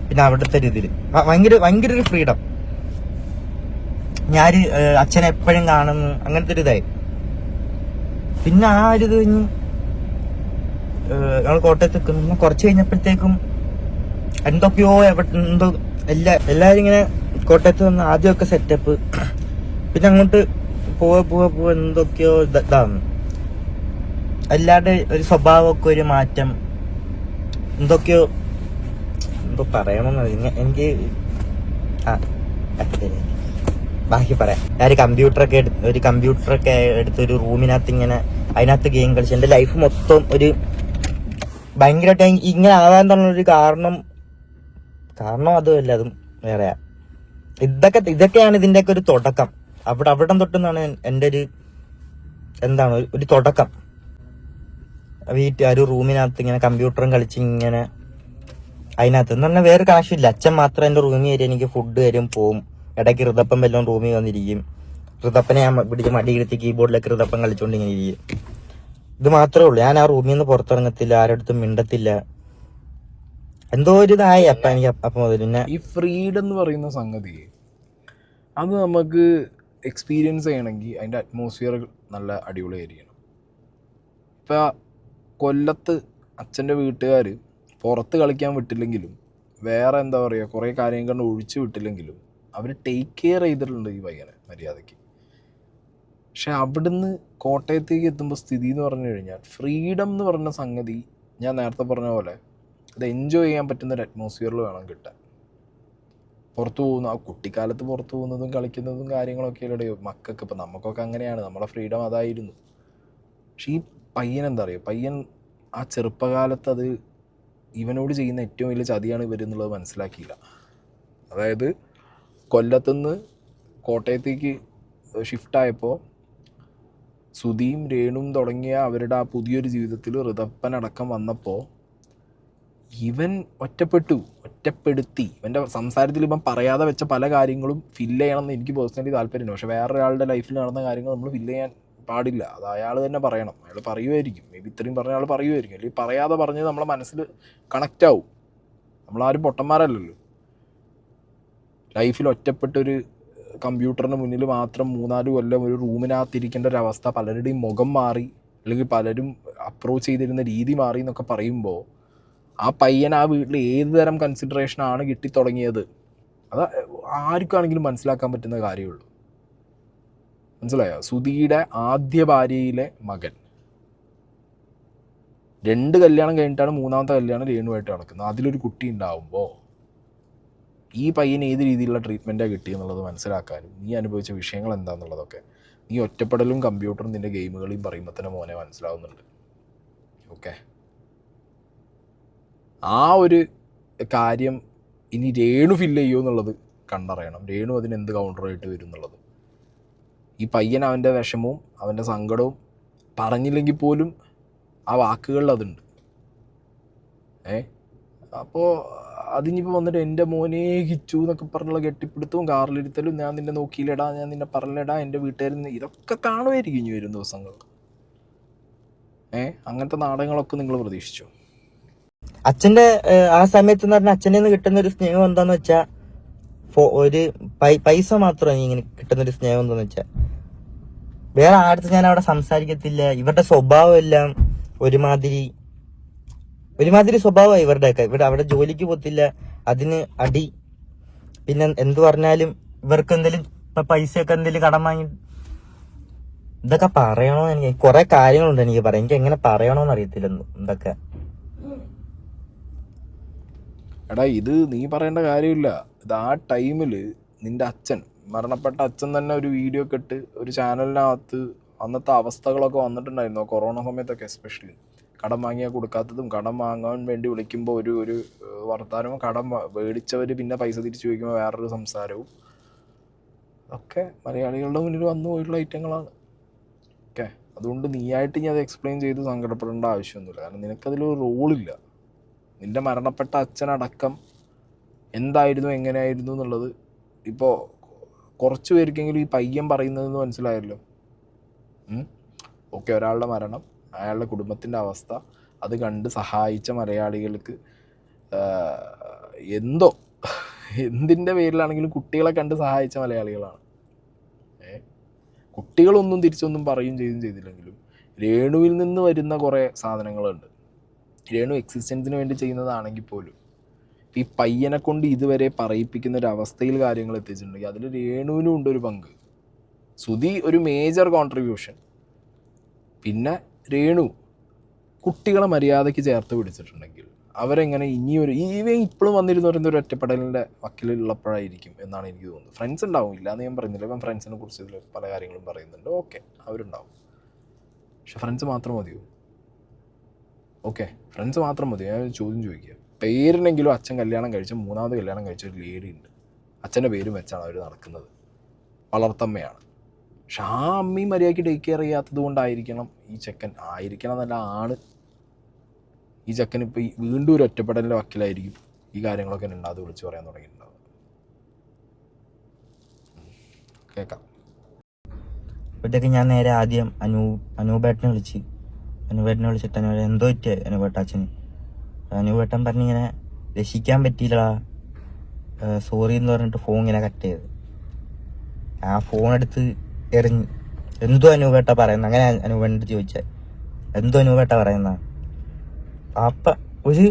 പിന്നെ അവിടുത്തെ ഒരു ഇതില് ഭയങ്കര ഒരു ഫ്രീഡം. ഞാൻ അച്ഛനെ എപ്പോഴും കാണുന്നു, അങ്ങനത്തെ ഒരു ഇതായി. പിന്നെ ആ ഒരു ഇത് കഴിഞ്ഞ് ഞങ്ങൾ കോട്ടയത്ത് നിൽക്കുന്നു. കുറച്ച് കഴിഞ്ഞപ്പോഴത്തേക്കും എന്തൊക്കെയോ എന്തോ എല്ലാരും ഇങ്ങനെ കോട്ടയത്ത് വന്ന് ആദ്യമൊക്കെ സെറ്റപ്പ്, പിന്നെ അങ്ങോട്ട് പോവാ എന്തൊക്കെയോ ഇതാവുന്നു. എല്ലാവരുടെ ഒരു സ്വഭാവമൊക്കെ ഒരു മാറ്റം, എന്തൊക്കെയോ എന്തോ പറയണമെന്ന് എനിക്ക് ബാക്കി പറയാം. ഞാൻ ഒരു കമ്പ്യൂട്ടറൊക്കെ എടുത്ത് ഒരു റൂമിനകത്ത് ഇങ്ങനെ അതിനകത്ത് ഗെയിം കളിച്ച് എന്റെ ലൈഫ് മൊത്തം ഒരു ഭയങ്കരമായിട്ട് ഇങ്ങനെ ആവാൻ തന്നൊരു കാരണം അതുമല്ല, അതും വേറെയാ. ഇതൊക്കെയാണ് ഇതിന്റെയൊക്കെ ഒരു തുടക്കം. അവിടെ തൊട്ടെന്നാണ് എന്റെ ഒരു എന്താണ് ഒരു തുടക്കം. ഒരു റൂമിനകത്ത് ഇങ്ങനെ കമ്പ്യൂട്ടറും കളിച്ച് ഇങ്ങനെ അതിനകത്ത് എന്ന് പറഞ്ഞാൽ വേറെ കാശില്ല. അച്ഛൻ മാത്രം എന്റെ റൂമിൽ വരും, എനിക്ക് ഫുഡ് തരും, പോവും. ഇടയ്ക്ക് ഋതപ്പം വല്ലതും റൂമിൽ വന്നിരിക്കും. ഋതപ്പനെ ഞാൻ പിടിച്ച് മടിയിരുത്തി കീബോർഡിലൊക്കെ ഋതപ്പം കളിച്ചോണ്ട് ഇങ്ങനെ ഇരിക്കും. ഇത് മാത്രമേ ഉള്ളൂ. ഞാൻ ആ റൂമിൽ നിന്ന് പുറത്തിറങ്ങത്തില്ല, ആരടുത്തും മിണ്ടത്തില്ല. എന്തോ ഒരു ഇതായി എനിക്ക് അപ്പം മുതൽ. പിന്നെ ഈ ഫ്രീഡം എന്ന് പറയുന്ന സംഗതി അത് നമുക്ക് എക്സ്പീരിയൻസ് ചെയ്യണമെങ്കിൽ അതിൻ്റെ അറ്റ്മോസ്ഫിയർ നല്ല അടിപൊളിയായിരിക്കണം. ഇപ്പം കൊല്ലത്ത് അച്ഛൻ്റെ വീട്ടുകാർ പുറത്ത് കളിക്കാൻ വിട്ടില്ലെങ്കിലും വേറെ എന്താ പറയുക കുറേ കാര്യങ്ങൾ കൊണ്ട് ഒഴിച്ചു വിട്ടില്ലെങ്കിലും അവർ ടേക്ക് കെയർ ചെയ്തിട്ടുണ്ട് ഈ പയ്യനെ മര്യാദയ്ക്ക്. പക്ഷെ അവിടുന്ന് കോട്ടയത്തേക്ക് എത്തുമ്പോൾ സ്ഥിതി എന്ന് പറഞ്ഞു കഴിഞ്ഞാൽ ഫ്രീഡം എന്ന് പറഞ്ഞ സംഗതി ഞാൻ നേരത്തെ പറഞ്ഞ പോലെ അത് എൻജോയ് ചെയ്യാൻ പറ്റുന്നൊരു അറ്റ്മോസ്ഫിയറിൽ വേണം കിട്ടാൻ. പുറത്തു പോകുന്ന ആ കുട്ടിക്കാലത്ത് പുറത്തു പോകുന്നതും കളിക്കുന്നതും കാര്യങ്ങളൊക്കെ അല്ലേ മക്കൾക്ക്. ഇപ്പം നമുക്കൊക്കെ അങ്ങനെയാണ്, നമ്മുടെ ഫ്രീഡം അതായിരുന്നു. പക്ഷെ ഈ പയ്യൻ എന്താ പറയുക, പയ്യൻ ആ ചെറുപ്പകാലത്ത് അത് ഇവനോട് ചെയ്യുന്ന ഏറ്റവും വലിയ ചതിയാണ് ഇവരെന്നുള്ളത് മനസ്സിലാക്കിയില്ല. അതായത് കൊല്ലത്തുനിന്ന് കോട്ടയത്തേക്ക് ഷിഫ്റ്റായപ്പോൾ സുധിയും രേണുവും തുടങ്ങിയ അവരുടെ ആ പുതിയൊരു ജീവിതത്തിൽ ഋതപ്പനടക്കം വന്നപ്പോൾ ഇവൻ ഒറ്റപ്പെടുത്തി. ഇവൻ്റെ സംസാരത്തിൽ ഇവൻ പറയാതെ വെച്ച പല കാര്യങ്ങളും ഫില്ല് ചെയ്യണമെന്ന് എനിക്ക് പേഴ്സണലി താല്പര്യമുണ്ട്. പക്ഷേ വേറൊരാളുടെ ലൈഫിൽ നടന്ന കാര്യങ്ങൾ നമ്മൾ ഫില്ല് ചെയ്യാൻ പാടില്ല. അത് അയാൾ തന്നെ പറയണം. അയാൾ പറയുമായിരിക്കും, മേ ബി ഇത്രയും പറഞ്ഞ ആൾ പറയുമായിരിക്കും. അല്ലെങ്കിൽ പറയാതെ പറഞ്ഞത് നമ്മളെ മനസ്സിൽ കണക്റ്റ് ആവും. നമ്മളാരും പൊട്ടന്മാരല്ലല്ലോ. ലൈഫിൽ ഒറ്റപ്പെട്ടൊരു കമ്പ്യൂട്ടറിന് മുന്നിൽ മാത്രം 3-4 കൊല്ലം ഒരു റൂമിനകത്തിരിക്കേണ്ട ഒരവസ്ഥ, പലരുടെയും മുഖം മാറി, അല്ലെങ്കിൽ പലരും അപ്രോച്ച് ചെയ്തിരുന്ന രീതി മാറി എന്നൊക്കെ പറയുമ്പോൾ ആ പയ്യൻ ആ വീട്ടിൽ ഏത് തരം കൺസിഡറേഷനാണ് കിട്ടിത്തുടങ്ങിയത് അത് ആർക്കാണെങ്കിലും മനസ്സിലാക്കാൻ പറ്റുന്ന കാര്യമുള്ളൂ. മനസ്സിലായോ? സുധിയുടെ ആദ്യ ഭാര്യയിലെ മകൻ 2 കല്യാണം കഴിഞ്ഞിട്ടാണ് 3ാമത്തെ കല്യാണം രേണുവായിട്ട് നടക്കുന്നത്. അതിലൊരു കുട്ടി ഉണ്ടാവുമ്പോൾ ഈ പയ്യന് ഏത് രീതിയിലുള്ള ട്രീറ്റ്മെൻറ്റാണ് കിട്ടിയെന്നുള്ളത് മനസ്സിലാക്കാനും നീ അനുഭവിച്ച വിഷയങ്ങൾ എന്താണെന്നുള്ളതൊക്കെ നീ ഒറ്റപ്പെടലും കമ്പ്യൂട്ടറും നിൻ്റെ ഗെയിമുകളെയും പറയുമ്പോൾ തന്നെ മോനെ മനസ്സിലാവുന്നുണ്ട്. ഓക്കെ, ആ ഒരു കാര്യം ഇനി രേണു ഫില്ല് ചെയ്യുമോ എന്നുള്ളത് കണ്ടറിയണം. രേണു അതിനെന്ത് കൗണ്ടറായിട്ട് വരും എന്നുള്ളത്. ഈ പയ്യൻ അവൻ്റെ വിഷമവും അവൻ്റെ സങ്കടവും പറഞ്ഞില്ലെങ്കിൽ പോലും ആ വാക്കുകളിൽ അതുണ്ട്. അപ്പോൾ അതിനിപ്പോൾ വന്നിട്ട് എൻ്റെ മോനെ കിച്ചു എന്നൊക്കെ പറഞ്ഞുള്ള കെട്ടിപ്പിടുത്തവും കാറിലിരുത്തലും ഞാൻ നിന്നെ നോക്കിയില്ലടാ, ഞാൻ നിന്നെ പറഞ്ഞില്ലടാ, എൻ്റെ വീട്ടുകാരിൽ നിന്ന് ഇതൊക്കെ കാണുമായിരിക്കും ഇനി വരും ദിവസങ്ങൾ. അങ്ങനത്തെ നാടകങ്ങളൊക്കെ നിങ്ങൾ പ്രതീക്ഷിച്ചു? അച്ഛന്റെ ആ സമയത്ത് എന്ന് പറഞ്ഞാൽ അച്ഛനിൽ നിന്ന് കിട്ടുന്ന ഒരു സ്നേഹം എന്താന്ന് വെച്ചാൽ ഒരു പൈസ മാത്രമാണ് ഇങ്ങനെ കിട്ടുന്ന ഒരു സ്നേഹം എന്താന്ന് വെച്ചാൽ വേറെ ആടുത്ത് ഞാൻ അവിടെ സംസാരിക്കത്തില്ല. ഇവരുടെ സ്വഭാവം എല്ലാം ഒരുമാതിരി സ്വഭാവമായി ഇവരുടെയൊക്കെ. അവിടെ ജോലിക്ക് പോകത്തില്ല, അതിന് അടി. പിന്നെ എന്ത് പറഞ്ഞാലും ഇവർക്ക് എന്തെങ്കിലും പൈസയൊക്കെ എന്തെങ്കിലും കടം വാങ്ങി ഇതൊക്കെ പറയണോ? എനിക്ക് കുറെ കാര്യങ്ങളുണ്ട് എനിക്ക് പറയാം. എനിക്ക് എങ്ങനെ പറയണോന്ന് അറിയത്തില്ല എന്തൊക്കെ. എടാ ഇത് നീ പറയേണ്ട കാര്യമില്ല. ഇത് ആ ടൈമിൽ നിൻ്റെ അച്ഛൻ മരണപ്പെട്ട അച്ഛൻ തന്നെ ഒരു വീഡിയോ ഒക്കെ ഇട്ട് ഒരു ചാനലിനകത്ത് അന്നത്തെ അവസ്ഥകളൊക്കെ വന്നിട്ടുണ്ടായിരുന്നു കൊറോണ സമയത്തൊക്കെ. എസ്പെഷ്യലി കടം വാങ്ങിയാൽ കൊടുക്കാത്തതും, കടം വാങ്ങാൻ വേണ്ടി വിളിക്കുമ്പോൾ ഒരു വർത്താനവും, കടം മേടിച്ചവർ പിന്നെ പൈസ തിരിച്ചു ചോദിക്കുമ്പോൾ വേറൊരു സംസാരവും ഒക്കെ മലയാളികളുടെ മുന്നിൽ വന്നു പോയിട്ടുള്ള ഐറ്റങ്ങളാണ്. ഓക്കെ, അതുകൊണ്ട് നീയായിട്ട് ഇനി അത് എക്സ്പ്ലെയിൻ ചെയ്ത് സങ്കടപ്പെടേണ്ട ആവശ്യമൊന്നുമില്ല. കാരണം നിനക്കതിലൊരു റോളില്ല. നിൻ്റെ മരണപ്പെട്ട അച്ഛനടക്കം എന്തായിരുന്നു എങ്ങനെയായിരുന്നു എന്നുള്ളത് ഇപ്പോൾ കുറച്ച് പേർക്കെങ്കിലും ഈ പയ്യൻ പറയുന്നതെന്ന് മനസ്സിലായല്ലോ. ഓക്കെ, ഒരാളുടെ മരണം, അയാളുടെ കുടുംബത്തിൻ്റെ അവസ്ഥ, അത് കണ്ട് സഹായിച്ച മലയാളികൾക്ക് എന്തോ എന്തിൻ്റെ പേരിലാണെങ്കിലും കുട്ടികളെ കണ്ട് സഹായിച്ച മലയാളികളാണ്. കുട്ടികളൊന്നും തിരിച്ചൊന്നും പറയുകയും ചെയ്തില്ലെങ്കിലും രേണുവിൽ നിന്ന് വരുന്ന കുറേ സാധനങ്ങളുണ്ട്. രേണു എക്സിസ്റ്റൻസിന് വേണ്ടി ചെയ്യുന്നതാണെങ്കിൽ പോലും ഈ പയ്യനെ കൊണ്ട് ഇതുവരെ പറയിപ്പിക്കുന്ന ഒരു അവസ്ഥയിൽ കാര്യങ്ങൾ എത്തിച്ചിട്ടുണ്ടെങ്കിൽ അതിൽ രേണുവിനും ഉണ്ടൊരു പങ്ക്. സുധി ഒരു മേജർ കോൺട്രിബ്യൂഷൻ. പിന്നെ രേണു കുട്ടികളെ മര്യാദയ്ക്ക് ചേർത്ത് പിടിച്ചിട്ടുണ്ടെങ്കിൽ അവരെങ്ങനെ ഇവൻ ഇപ്പോഴും വന്നിരുന്നു പറയുന്ന ഒരു ഒറ്റപ്പെടലിൻ്റെ വക്കിലുള്ളപ്പോഴായിരിക്കും എന്നാണ് എനിക്ക് തോന്നുന്നത്. ഫ്രണ്ട്സ് ഉണ്ടാവും, ഇല്ലയെന്ന് ഞാൻ പറയുന്നില്ല. ഇവൻ ഫ്രണ്ട്സിനെ കുറിച്ച് ഇതിൽ പല കാര്യങ്ങളും പറയുന്നുണ്ട്. ഓക്കെ, അവരുണ്ടാവും. പക്ഷെ ഫ്രണ്ട്സ് മാത്രം മതിയോ? ഓക്കെ, ഫ്രണ്ട്സ് മാത്രം മതിയോ? ഞാൻ ചോദ്യം ചോദിക്കുക. പേരിനെങ്കിലും അച്ഛൻ കല്യാണം കഴിച്ച, മൂന്നാമത് കല്യാണം കഴിച്ച ഒരു ലേഡി ഉണ്ട്. അച്ഛൻ്റെ പേരും വെച്ചാണ് അവർ നടക്കുന്നത്. വളർത്തമ്മയാണ്. പക്ഷെ ആ അമ്മയും മര്യാദയ്ക്ക് ടേക്ക് കെയർ ചെയ്യാത്തത് കൊണ്ടായിരിക്കണം ഈ ചെക്കൻ, ആയിരിക്കണം എന്നല്ല ആണ്, ഈ ചെക്കൻ ഇപ്പോൾ ഈ വീണ്ടും ഒരു ഒറ്റപ്പെടലിൻ്റെ വക്കിലായിരിക്കും ഈ കാര്യങ്ങളൊക്കെ ഉണ്ടാകും വിളിച്ച് പറയാൻ തുടങ്ങിയിട്ടുണ്ടാവും. കേൾക്കാം. അപ്പോഴത്തേക്ക് ഞാൻ നേരെ ആദ്യം അനൂപേട്ടനെ വിളിച്ചിട്ട് എന്തോ പറ്റിയ അനൂപേട്ട അച്ഛന്. അനൂപേട്ടൻ പറഞ്ഞിങ്ങനെ രക്ഷിക്കാൻ പറ്റിയില്ല, സോറി എന്ന് പറഞ്ഞിട്ട് ഫോൺ ഇങ്ങനെ കട്ട് ചെയ്ത് ആ ഫോൺ എടുത്ത് എറിഞ്ഞ്. എന്തോ അനൂപേട്ട പറയുന്ന, അങ്ങനെ അനൂപേട്ട ചോദിച്ചാൽ എന്തോ അനൂപേട്ട പറയുന്ന. അപ്പ ഒരു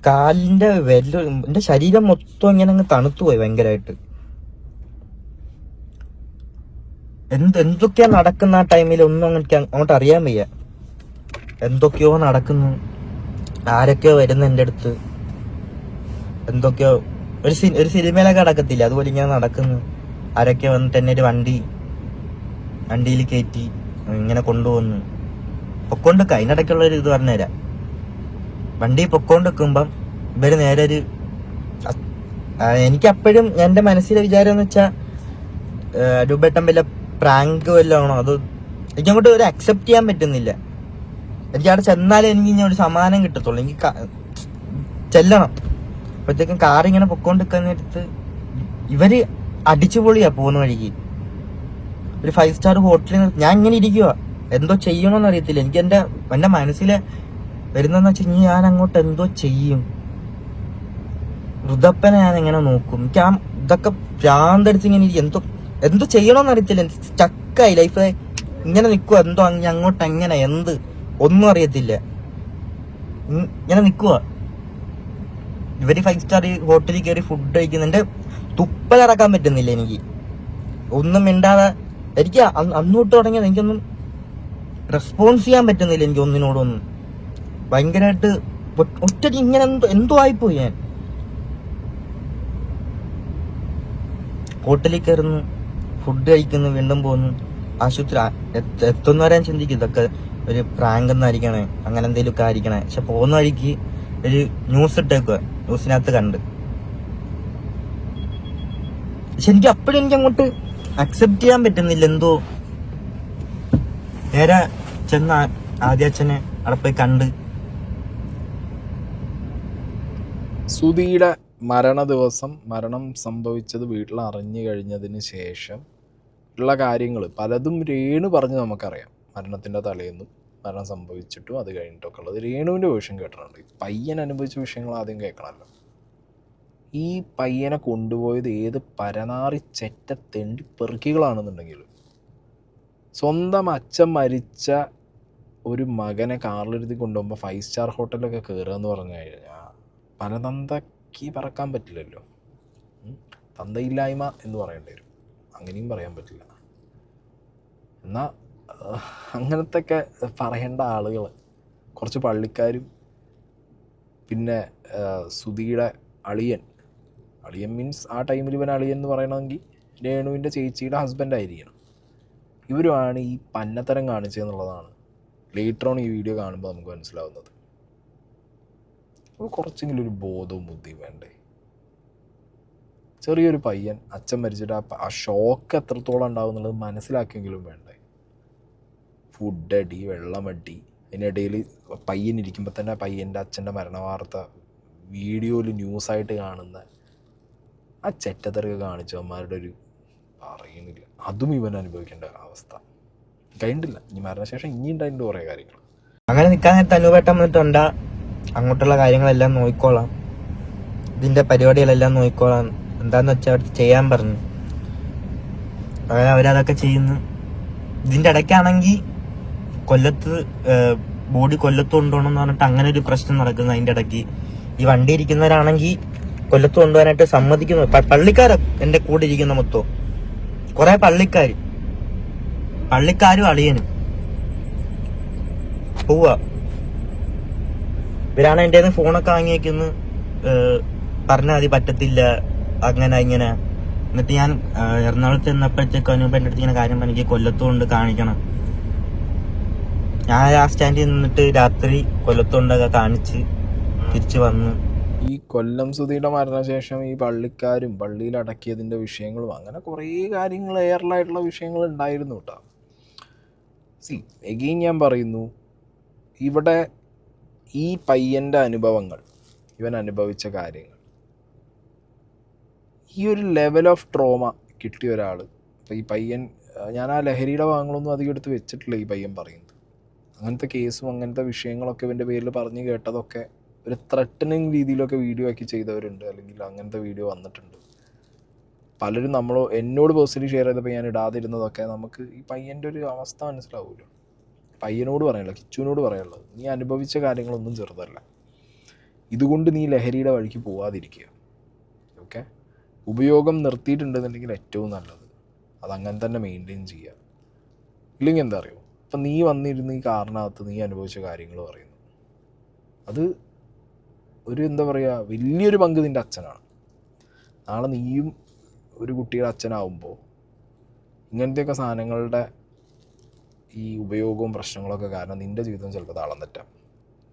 കാലിന്റെ എന്റെ ശരീരം മൊത്തം ഇങ്ങനെ അങ്ങ് തണുത്തുപോയി ഭയങ്കരമായിട്ട്. എന്തൊക്കെയാ നടക്കുന്ന ആ ടൈമിൽ ഒന്നും അങ്ങോട്ട് അറിയാൻ വയ്യ. എന്തൊക്കെയോ നടക്കുന്നു, ആരൊക്കെയോ വരുന്നു എൻ്റെ അടുത്ത്, എന്തൊക്കെയോ ഒരു സിനിമയിലൊക്കെ നടക്കത്തില്ല അതുപോലെ ഇങ്ങനെ നടക്കുന്നു. ആരൊക്കെ വന്നിട്ട് എന്നെ ഒരു വണ്ടിയിൽ കയറ്റി ഇങ്ങനെ കൊണ്ടുപോകുന്നു. പൊക്കോണ്ട് അതിനിടയ്ക്കുള്ള ഒരു ഇത് പറഞ്ഞുതരാം. വണ്ടി പൊക്കോണ്ട് വെക്കുമ്പം ഇവര് നേരെ എനിക്കപ്പോഴും എൻ്റെ മനസ്സിലെ വിചാരം എന്ന് വെച്ചാൽ രൂപേട്ടൻ വല്ല പ്രാങ്ക് വല്ലതും ആണോ, അത് എനിക്കങ്ങോട്ട് ഒരു അക്സെപ്റ്റ് ചെയ്യാൻ പറ്റുന്നില്ല. എനിക്ക് അവിടെ ചെന്നാലേ എനിക്ക് ഇനി ഒരു സമാധാനം കിട്ടത്തുള്ളൂ. എനിക്ക് ചെല്ലണം. അപ്പോഴത്തേക്കും കാറിങ്ങനെ പൊക്കോണ്ട് നിൽക്കുന്നിടത്ത് ഇവര് അടിച്ചുപൊളിയാ പോകുന്ന വഴിക്ക്. ഒരു 5 സ്റ്റാർ ഹോട്ടലിൽ ഞാൻ ഇങ്ങനെ ഇരിക്കുക, എന്തോ ചെയ്യണമെന്ന് അറിയത്തില്ല. എനിക്ക് എൻ്റെ മനസ്സിലെ വരുന്നതെന്ന് വെച്ച് കഴിഞ്ഞാൽ ഞാൻ അങ്ങോട്ട് എന്തോ ചെയ്യും. ഋതപ്പനെ ഞാൻ എങ്ങനെ നോക്കും. എനിക്ക് ആ ഇതൊക്കെ ഭ്രാന്തടിച്ച് ഇങ്ങനെ എന്തോ ചെയ്യണമെന്ന് അറിയത്തില്ല. സ്റ്റക്കായി ലൈഫ് ഇങ്ങനെ നിൽക്കുക. എന്തോ അങ്ങോട്ട് എങ്ങനെ ഒന്നും അറിയത്തില്ല. ഇങ്ങനെ നിൽക്കുക. ഇവര് 5 സ്റ്റാർ ഹോട്ടലിൽ കയറി ഫുഡ് കഴിക്കുന്നുണ്ട്. തുപ്പലിറക്കാൻ പറ്റുന്നില്ല എനിക്ക്. ഒന്നും മിണ്ടാതെ എനിക്ക് അന്നോട്ട് തുടങ്ങിയത് എനിക്കൊന്നും റെസ്പോൺസ് ചെയ്യാൻ പറ്റുന്നില്ല. എനിക്ക് ഒന്നിനോടൊന്നും ഭയങ്കരമായിട്ട് ഒറ്റയ്ക്ക് ഇങ്ങനെ എന്തോ ആയിപ്പോയി. ഞാൻ ഹോട്ടലിൽ കയറുന്നു, ഫുഡ് കഴിക്കുന്നു, വീണ്ടും പോകുന്നു. ആശുപത്രി എത്തുന്നവരെ ചിന്തിക്കും ഇതൊക്കെ ഒരു പ്രാങ്ക് എന്നായിരിക്കണേ, അങ്ങനെ എന്തെങ്കിലുമൊക്കെ ആയിരിക്കണേ. പക്ഷെ പോകുന്ന വഴിക്ക് ഒരു ന്യൂസ് ഇട്ടേക്കുക, ന്യൂസിനകത്ത് കണ്ട്. പക്ഷെ എനിക്ക് അപ്പോഴും എനിക്ക് അങ്ങോട്ട് അക്സെപ്റ്റ് ചെയ്യാൻ പറ്റുന്നില്ല. എന്തോ നേരെ ചെന്ന് ആദ്യ അച്ഛനെ അവിടെ പോയി കണ്ട്. സുധിയുടെ മരണ ദിവസം മരണം സംഭവിച്ചത് വീട്ടിൽ അറിഞ്ഞു കഴിഞ്ഞതിന് ശേഷം ഉള്ള കാര്യങ്ങൾ പലതും രേണു പറഞ്ഞ് നമുക്കറിയാം. മരണത്തിൻ്റെ തലേന്നും മരണം സംഭവിച്ചിട്ടും അത് കഴിഞ്ഞിട്ടൊക്കെ ഉള്ളത് രേണുവിൻ്റെ വേർഷൻ കേട്ടിട്ടുണ്ട്. പയ്യൻ അനുഭവിച്ച വിഷയങ്ങൾ ആദ്യം കേൾക്കണമല്ലോ. ഈ പയ്യനെ കൊണ്ടുപോയത് ഏത് പരനാറി ചെറ്റ തെണ്ടി പെറുക്കികളാണെന്നുണ്ടെങ്കിലും സ്വന്തം അച്ഛൻ മരിച്ച ഒരു മകനെ കാറിലെടുത്ത് കൊണ്ടുപോകുമ്പോൾ 5 സ്റ്റാർ ഹോട്ടലൊക്കെ കയറുക എന്ന് പറഞ്ഞു കഴിഞ്ഞാൽ പല തന്തയ്ക്ക് പറക്കാൻ പറ്റില്ലല്ലോ. തന്തയില്ലായ്മ എന്ന് പറയേണ്ടി വരും. അങ്ങനെയും പറയാൻ പറ്റില്ല. എന്നാൽ അങ്ങനത്തെയൊക്കെ പറയേണ്ട ആളുകൾ കുറച്ച് പള്ളിക്കാരും പിന്നെ സുധിയുടെ അളിയൻ അളിയൻ മീൻസ് ആ ടൈമിൽ ഇവൻ അളിയൻ എന്ന് പറയണമെങ്കിൽ രേണുവിൻ്റെ ചേച്ചിയുടെ ഹസ്ബൻഡ് ആയിരിക്കണം. ഇവരുമാണ് ഈ പന്നത്തരം കാണിച്ചതെന്നുള്ളതാണ് ലേറ്റർ ഓൺ ഈ വീഡിയോ കാണുമ്പോൾ നമുക്ക് മനസ്സിലാവുന്നത്. അപ്പോൾ കുറച്ചെങ്കിലും ഒരു ബോധവും ബുദ്ധിയും വേണ്ടേ? ചെറിയൊരു പയ്യൻ അച്ഛൻ മരിച്ചിട്ട് ആ ഷോക്ക് എത്രത്തോളം ഉണ്ടാവും എന്നുള്ളത് മനസ്സിലാക്കിയെങ്കിലും വേണ്ടേ? ഫുഡടി, വെള്ളമടി, അതിനിടയിൽ പയ്യൻ ഇരിക്കുമ്പോൾ തന്നെ പയ്യൻ്റെ അച്ഛൻ്റെ മരണവാർത്ത വീഡിയോയിൽ ന്യൂസായിട്ട് കാണുന്ന ആ ചെറ്റത്തരൊക്കെ കാണിച്ചവന്മാരുടെ ഒരു പറയുന്നില്ല. അതും ഇവൻ അനുഭവിക്കേണ്ട അവസ്ഥ കഴിഞ്ഞിട്ടില്ല. ഇനി മരണശേഷം ഇനി ഉണ്ടായിട്ടുണ്ട് കുറേ കാര്യങ്ങൾ. അങ്ങനെ നിൽക്കാൻ നേരത്തെ അനുവേട്ടം വന്നിട്ടുണ്ടാ അങ്ങോട്ടുള്ള കാര്യങ്ങളെല്ലാം നോക്കിക്കോളാം, ഇതിന്റെ പരിപാടികളെല്ലാം നോക്കിക്കോളാം, എന്താന്ന് വെച്ചാൽ അവർ ചെയ്യാൻ പറഞ്ഞു. അങ്ങനെ അവരതൊക്കെ ചെയ്യുന്നു. ഇതിന്റെ ഇടയ്ക്കാണെങ്കിൽ കൊല്ലത്ത് ബോഡി കൊല്ലത്ത് കൊണ്ടുപോകണം എന്ന് പറഞ്ഞിട്ട് അങ്ങനെ ഒരു പ്രശ്നം നടക്കുന്നു. അതിന്റെ ഇടയ്ക്ക് ഈ വണ്ടി ഇരിക്കുന്നവരാണെങ്കിൽ കൊല്ലത്ത് കൊണ്ടുപോകാനായിട്ട് സമ്മതിക്കുന്നു. പള്ളിക്കാരൊ എന്റെ കൂടെ ഇരിക്കുന്ന മൊത്തം കുറെ പള്ളിക്കാരും അളിയനും പോവാ. ഇവരാണ് എൻ്റെ ഫോണൊക്കെ വാങ്ങി വെക്കുന്നു, പറഞ്ഞാൽ മതി പറ്റത്തില്ല അങ്ങനെ ഇങ്ങനെ. എന്നിട്ട് ഞാൻ എറണാകുളത്ത് ചെന്നപ്പോഴത്തേക്ക് അനുപ എൻ്റെ അടുത്ത് ഇങ്ങനെ കാര്യം പറഞ്ഞ് എനിക്ക് കൊല്ലത്തുകൊണ്ട് കാണിക്കണം. ഞാൻ ആ സ്റ്റാൻഡിൽ നിന്നിട്ട് രാത്രി കൊല്ലത്തുകൊണ്ടൊക്കെ കാണിച്ച് തിരിച്ചു വന്ന്. ഈ കൊല്ലം സുധിയുടെ മരണശേഷം ഈ പള്ളിക്കാരും പള്ളിയിൽ അടക്കിയതിൻ്റെ വിഷയങ്ങളും അങ്ങനെ കുറേ കാര്യങ്ങൾ എയറിലായിട്ടുള്ള വിഷയങ്ങൾ ഉണ്ടായിരുന്നു കേട്ടോ. എഗെയിൻ ഞാൻ പറയുന്നു, ഇവിടെ ഈ പയ്യൻ്റെ അനുഭവങ്ങൾ, ഇവൻ അനുഭവിച്ച കാര്യങ്ങൾ, ഈ ഒരു ലെവൽ ഓഫ് ട്രോമ കിട്ടിയ ഒരാൾ, ഇപ്പോൾ ഈ പയ്യൻ, ഞാൻ ആ ലഹരിയുടെ ഭാഗങ്ങളൊന്നും അധികം എടുത്ത് വെച്ചിട്ടില്ല ഈ പയ്യൻ പറയുന്നത്. അങ്ങനത്തെ കേസും അങ്ങനത്തെ വിഷയങ്ങളൊക്കെ ഇവൻ്റെ പേരിൽ പറഞ്ഞ് കേട്ടതൊക്കെ ഒരു ത്രട്ടനിങ് രീതിയിലൊക്കെ വീഡിയോ ആക്കി ചെയ്തവരുണ്ട്, അല്ലെങ്കിൽ അങ്ങനത്തെ വീഡിയോ വന്നിട്ടുണ്ട്. പലരും എന്നോട് പേഴ്സണലി ഷെയർ ചെയ്തപ്പോൾ ഞാൻ ഇടാതിരുന്നതൊക്കെ നമുക്ക് ഈ പയ്യൻ്റെ ഒരു അവസ്ഥ മനസ്സിലാവുമല്ലോ. പയ്യനോട് പറയാനുള്ളത്, കിച്ചുവിനോട് പറയാനുള്ളത്, നീ അനുഭവിച്ച കാര്യങ്ങളൊന്നും ചെറുതല്ല. ഇതുകൊണ്ട് നീ ലഹരിയുടെ വഴിക്ക് പോവാതിരിക്കുക. ഓക്കെ, ഉപയോഗം നിർത്തിയിട്ടുണ്ടെന്നുണ്ടെങ്കിൽ ഏറ്റവും നല്ലത് അതങ്ങനെ തന്നെ മെയിൻറ്റെയിൻ ചെയ്യുക. ഇല്ലെങ്കിൽ എന്താ അറിയോ, ഇപ്പം നീ വന്നിരുന്ന് ഈ കാറിനകത്ത് നീ അനുഭവിച്ച കാര്യങ്ങൾ പറയുന്നു, അത് ഒരു എന്താ പറയുക, വലിയൊരു പങ്ക് നിൻ്റെ അച്ഛനാണ്. നാളെ നീയും ഒരു കുട്ടിയുടെ അച്ഛനാവുമ്പോൾ ഇങ്ങനത്തെയൊക്കെ സാധനങ്ങളുടെ ഈ ഉപയോഗവും പ്രശ്നങ്ങളൊക്കെ കാരണം നിൻ്റെ ജീവിതം ചിലപ്പോൾ താളം തെറ്റാം.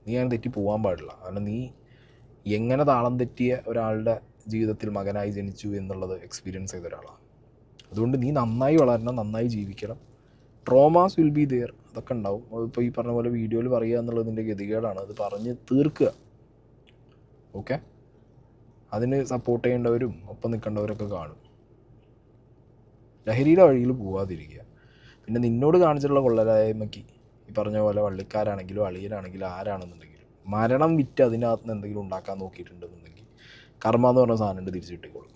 നീ അങ്ങനെ തെറ്റി പോകാൻ പാടില്ല. കാരണം നീ എങ്ങനെ താളം തെറ്റിയ ഒരാളുടെ ജീവിതത്തിൽ മകനായി ജനിച്ചു എന്നുള്ളത് എക്സ്പീരിയൻസ് ചെയ്ത ഒരാളാണ്. അതുകൊണ്ട് നീ നന്നായി വളരണം, നന്നായി ജീവിക്കണം. ട്രോമാസ് വിൽ ബി ദെയർ, അതൊക്കെ ഉണ്ടാവും. അതിപ്പോൾ ഈ പറഞ്ഞ പോലെ വീഡിയോയിൽ പറയുക എന്നുള്ളത് നിൻ്റെ ഗതികേടാണ്. അത് പറഞ്ഞ് തീർക്കുക. ഓക്കെ, അതിന് സപ്പോർട്ട് ചെയ്യേണ്ടവരും ഒപ്പം നിൽക്കേണ്ടവരൊക്കെ കാണും. ലഹരിയുടെ വഴിയിൽ പോവാതിരിക്കുക. പിന്നെ നിന്നോട് കാണിച്ചിട്ടുള്ള കൊള്ളരായ്മയ്ക്ക് ഈ പറഞ്ഞ പോലെ വള്ളിക്കാരാണെങ്കിലും അളിയനാണെങ്കിലും ആരാണെന്നുണ്ടെങ്കിലും മരണം വിറ്റ് അതിനകത്ത് നിന്ന് എന്തെങ്കിലും ഉണ്ടാക്കാൻ നോക്കിയിട്ടുണ്ടെന്നുണ്ടെങ്കിൽ കർമ്മ എന്ന് പറഞ്ഞ സാധനം തിരിച്ചു കിട്ടിക്കോളും.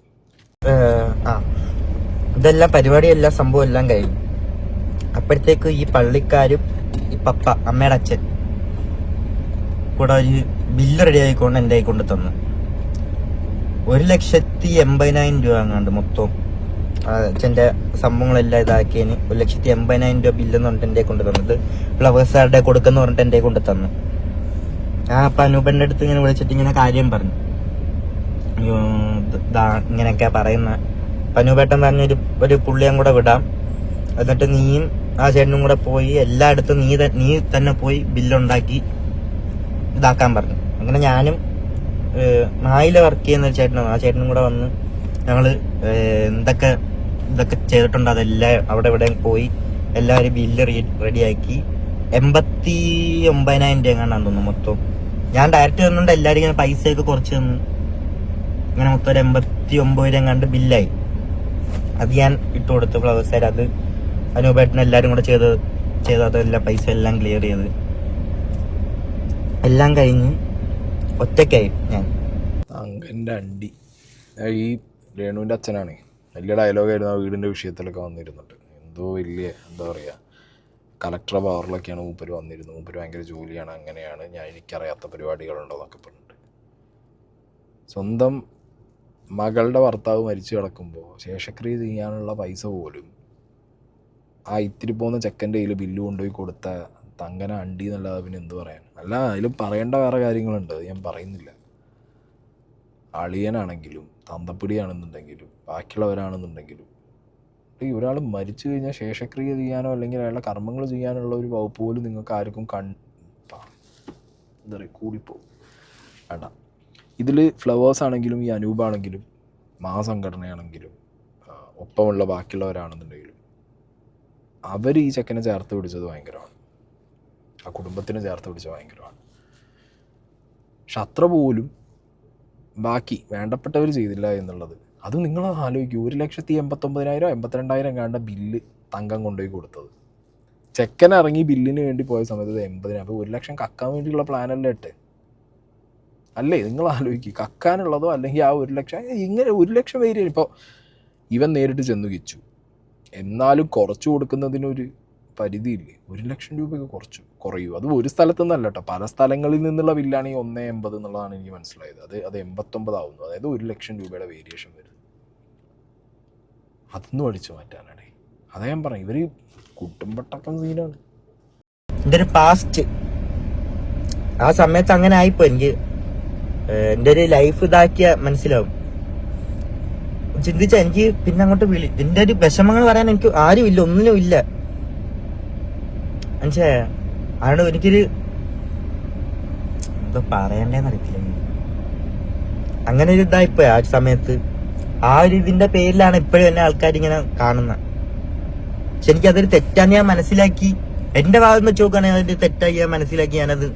ഇതെല്ലാം പരിപാടിയെല്ലാം സംഭവം എല്ലാം കഴിഞ്ഞു. അപ്പോഴത്തേക്ക് ഈ പള്ളിക്കാരും ഈ പപ്പ, അമ്മയുടെ അച്ഛൻ കൂടെ ഒരു ബില്ല് റെഡി ആയിക്കൊണ്ട് എൻ്റെ കൊണ്ട് തന്നു. 1,80,000 രൂപ അങ്ങാണ്ട് മൊത്തം അച്ഛൻ്റെ സംഭവങ്ങളെല്ലാം ഇതാക്കിയതിന് 1,80,000 രൂപ ബില്ലെന്ന് പറഞ്ഞിട്ട് എൻ്റെ കൊണ്ട് തന്നത്. ഫ്ലവേഴ്സാരുടെ കൊടുക്കുന്ന പറഞ്ഞിട്ട് എൻ്റെ കൊണ്ട് തന്നു. ഞാൻ അപ്പം അനൂപൻ്റെ അടുത്ത് ഇങ്ങനെ വിളിച്ചിട്ട് ഇങ്ങനെ കാര്യം പറഞ്ഞു, ഇങ്ങനെയൊക്കെയാ പറയുന്ന. അനൂപേട്ടൻ പറഞ്ഞൊരു പുള്ളിയും കൂടെ വിടാം, എന്നിട്ട് നീയും ആ ചേട്ടനും കൂടെ പോയി എല്ലായിടത്തും നീ തന്നെ പോയി ബില്ലുണ്ടാക്കി ഇതാക്കാൻ പറഞ്ഞു. അങ്ങനെ ഞാനും മായില വർക്ക് ചെയ്യുന്ന ഒരു ചേട്ടനും ആ ചേട്ടനും കൂടെ വന്ന് ഞങ്ങൾ ഇതൊക്കെ ചെയ്തിട്ടുണ്ട്. അതെല്ലാം അവിടെ ഇവിടെ പോയി എല്ലാവരും ബില്ല് റെഡിയാക്കി 89,000 രൂപ എങ്ങാണ്ടാന്ന് തോന്നുന്നു മൊത്തം. ഞാൻ ഡയറക്റ്റ് തന്നുകൊണ്ട് എല്ലാവരും ഇങ്ങനെ പൈസയൊക്കെ കുറച്ച് തന്നു. ഇങ്ങനെ മൊത്തം ഒരു 89,000 രൂപ എങ്ങാണ്ട് ബില്ലായി. അത് ഞാൻ ഇട്ട് കൊടുത്തു ഫ്ലവേഴ്സാർ. അത് അനൂപേട്ടൻ എല്ലാവരും കൂടെ ചെയ്ത് അതെല്ലാം പൈസ എല്ലാം ക്ലിയർ ചെയ്ത് എല്ലാം കഴിഞ്ഞ് ഒറ്റയ്ക്കായി ഞാൻ. അങ്ങൻ്റെ അണ്ടി ഈ രേണുവിൻ്റെ അച്ഛനാണ്. വലിയ ഡയലോഗായിരുന്നു ആ വീടിൻ്റെ വിഷയത്തിലൊക്കെ വന്നിരുന്നുണ്ട്. എന്തോ വലിയ എന്താ പറയുക, കളക്ടർ പവറിലൊക്കെയാണ് മൂപ്പര് വന്നിരുന്നത്. മൂപ്പര് ഭയങ്കര ജോലിയാണ്, അങ്ങനെയാണ്, എനിക്കറിയാത്ത പരിപാടികളുണ്ടോയെന്നൊക്കെ പറഞ്ഞിട്ട്. സ്വന്തം മകളുടെ ഭർത്താവ് മരിച്ചു കിടക്കുമ്പോൾ ശേഷക്രിയ ചെയ്യാനുള്ള പൈസ പോലും ആ ഇത്തിരി പോകുന്ന ചെക്കൻ്റെ കയ്യിൽ ബില്ല് കൊണ്ടുപോയി കൊടുത്ത തങ്കന അണ്ടി എന്നല്ലാതെ പിന്നെ എന്ത് പറയാൻ. അല്ല, അതിലും പറയേണ്ട വേറെ കാര്യങ്ങളുണ്ട്, ഞാൻ പറയുന്നില്ല. അളിയനാണെങ്കിലും തന്തപ്പിടിയാണെന്നുണ്ടെങ്കിലും ബാക്കിയുള്ളവരാണെന്നുണ്ടെങ്കിലും ഒരാൾ മരിച്ചു കഴിഞ്ഞാൽ ശേഷക്രിയ ചെയ്യാനോ അല്ലെങ്കിൽ അയാളുടെ കർമ്മങ്ങൾ ചെയ്യാനുള്ള ഒരു വകുപ്പ് പോലും നിങ്ങൾക്ക് ആർക്കും എന്താ പറയുക കൂടിപ്പോകും വേണ്ട. ഇതിൽ ഫ്ലവേഴ്സ് ആണെങ്കിലും ഈ അനൂപാണെങ്കിലും മഹാസംഘടനയാണെങ്കിലും ഒപ്പമുള്ള ബാക്കിയുള്ളവരാണെന്നുണ്ടെങ്കിലും അവർ ഈ ചെക്കനെ ചേർത്ത് പിടിച്ചത് ഭയങ്കരമാണ്, ആ കുടുംബത്തിനെ ചേർത്ത് പിടിച്ചത് ഭയങ്കരമാണ്. പക്ഷെ അത്ര പോലും ബാക്കി വേണ്ടപ്പെട്ടവർ ചെയ്തില്ല എന്നുള്ളത് അത് നിങ്ങൾ ആലോചിക്കൂ. 1,89,000 82,000 കണ്ട ബില്ല് തങ്കം കൊണ്ടുപോയി കൊടുത്തത്. ചെക്കൻ ഇറങ്ങി ബില്ലിന് വേണ്ടി പോയ സമയത്ത് 80,000. അപ്പോൾ 1 ലക്ഷം കക്കാൻ വേണ്ടിയുള്ള പ്ലാനല്ലേ ഇട്ട് അല്ലേ? നിങ്ങൾ ആലോചിക്കുക, കക്കാനുള്ളതോ അല്ലെങ്കിൽ ആ 1 ലക്ഷം ഇങ്ങനെ 1 ലക്ഷം പേര് ഇപ്പോൾ ഇവൻ നേരിട്ട് ചെന്നു കിച്ചു. എന്നാലും കുറച്ച് കൊടുക്കുന്നതിനൊരു പരിധിയില്ലേ? 1 ലക്ഷം രൂപയ്ക്ക് കുറയൂ. അത് ഒരു സ്ഥലത്തു നിന്നല്ല കേട്ടോ, പല സ്ഥലങ്ങളിൽ നിന്നുള്ള ബില്ലാണ് ഈ 1.80 എന്നുള്ളതാണ് എനിക്ക് മനസ്സിലായത്. അത് 89 ആവുന്നു, അതായത് 1 ലക്ഷം രൂപയുടെ വേരിയേഷൻ വരുന്നു. അതൊന്നും അടിച്ചു മാറ്റാനാണ്. അതാ ഞാൻ പറഞ്ഞു, ഇവർ കുട്ടുംപട്ടക്കം സീനാണ്. എൻ്റെ ഒരു പാസ്റ്റ് ആ സമയത്ത് അങ്ങനെ ആയിപ്പോ എനിക്ക് എൻ്റെ ഒരു ലൈഫ് ഇതാക്കിയ മനസ്സിലാവും. ചിന്തിച്ച എനിക്ക് പിന്നെ അങ്ങോട്ട് ഇതിന്റെ ഒരു വിഷമങ്ങൾ പറയാൻ എനിക്ക് ആരും ഇല്ല, ഒന്നിനും ഇല്ല. മനസ്സിലായ? അതുകൊണ്ട് എനിക്കൊരു എന്തോ പറയണ്ടേന്ന് അറിയത്തില്ല. അങ്ങനെ ഒരു ഇതായിപ്പോ ആ സമയത്ത് ആ ഒരു ഇതിന്റെ പേരിലാണ് ഇപ്പോഴും എന്നെ ആൾക്കാർ ഇങ്ങനെ കാണുന്നത്. പക്ഷെ എനിക്കതൊരു തെറ്റാന്ന് ഞാൻ മനസ്സിലാക്കി. എന്റെ ഭാഗം വെച്ച് നോക്കുകയാണെങ്കിൽ അതൊരു തെറ്റായി ഞാൻ മനസ്സിലാക്കി. ഞാനത്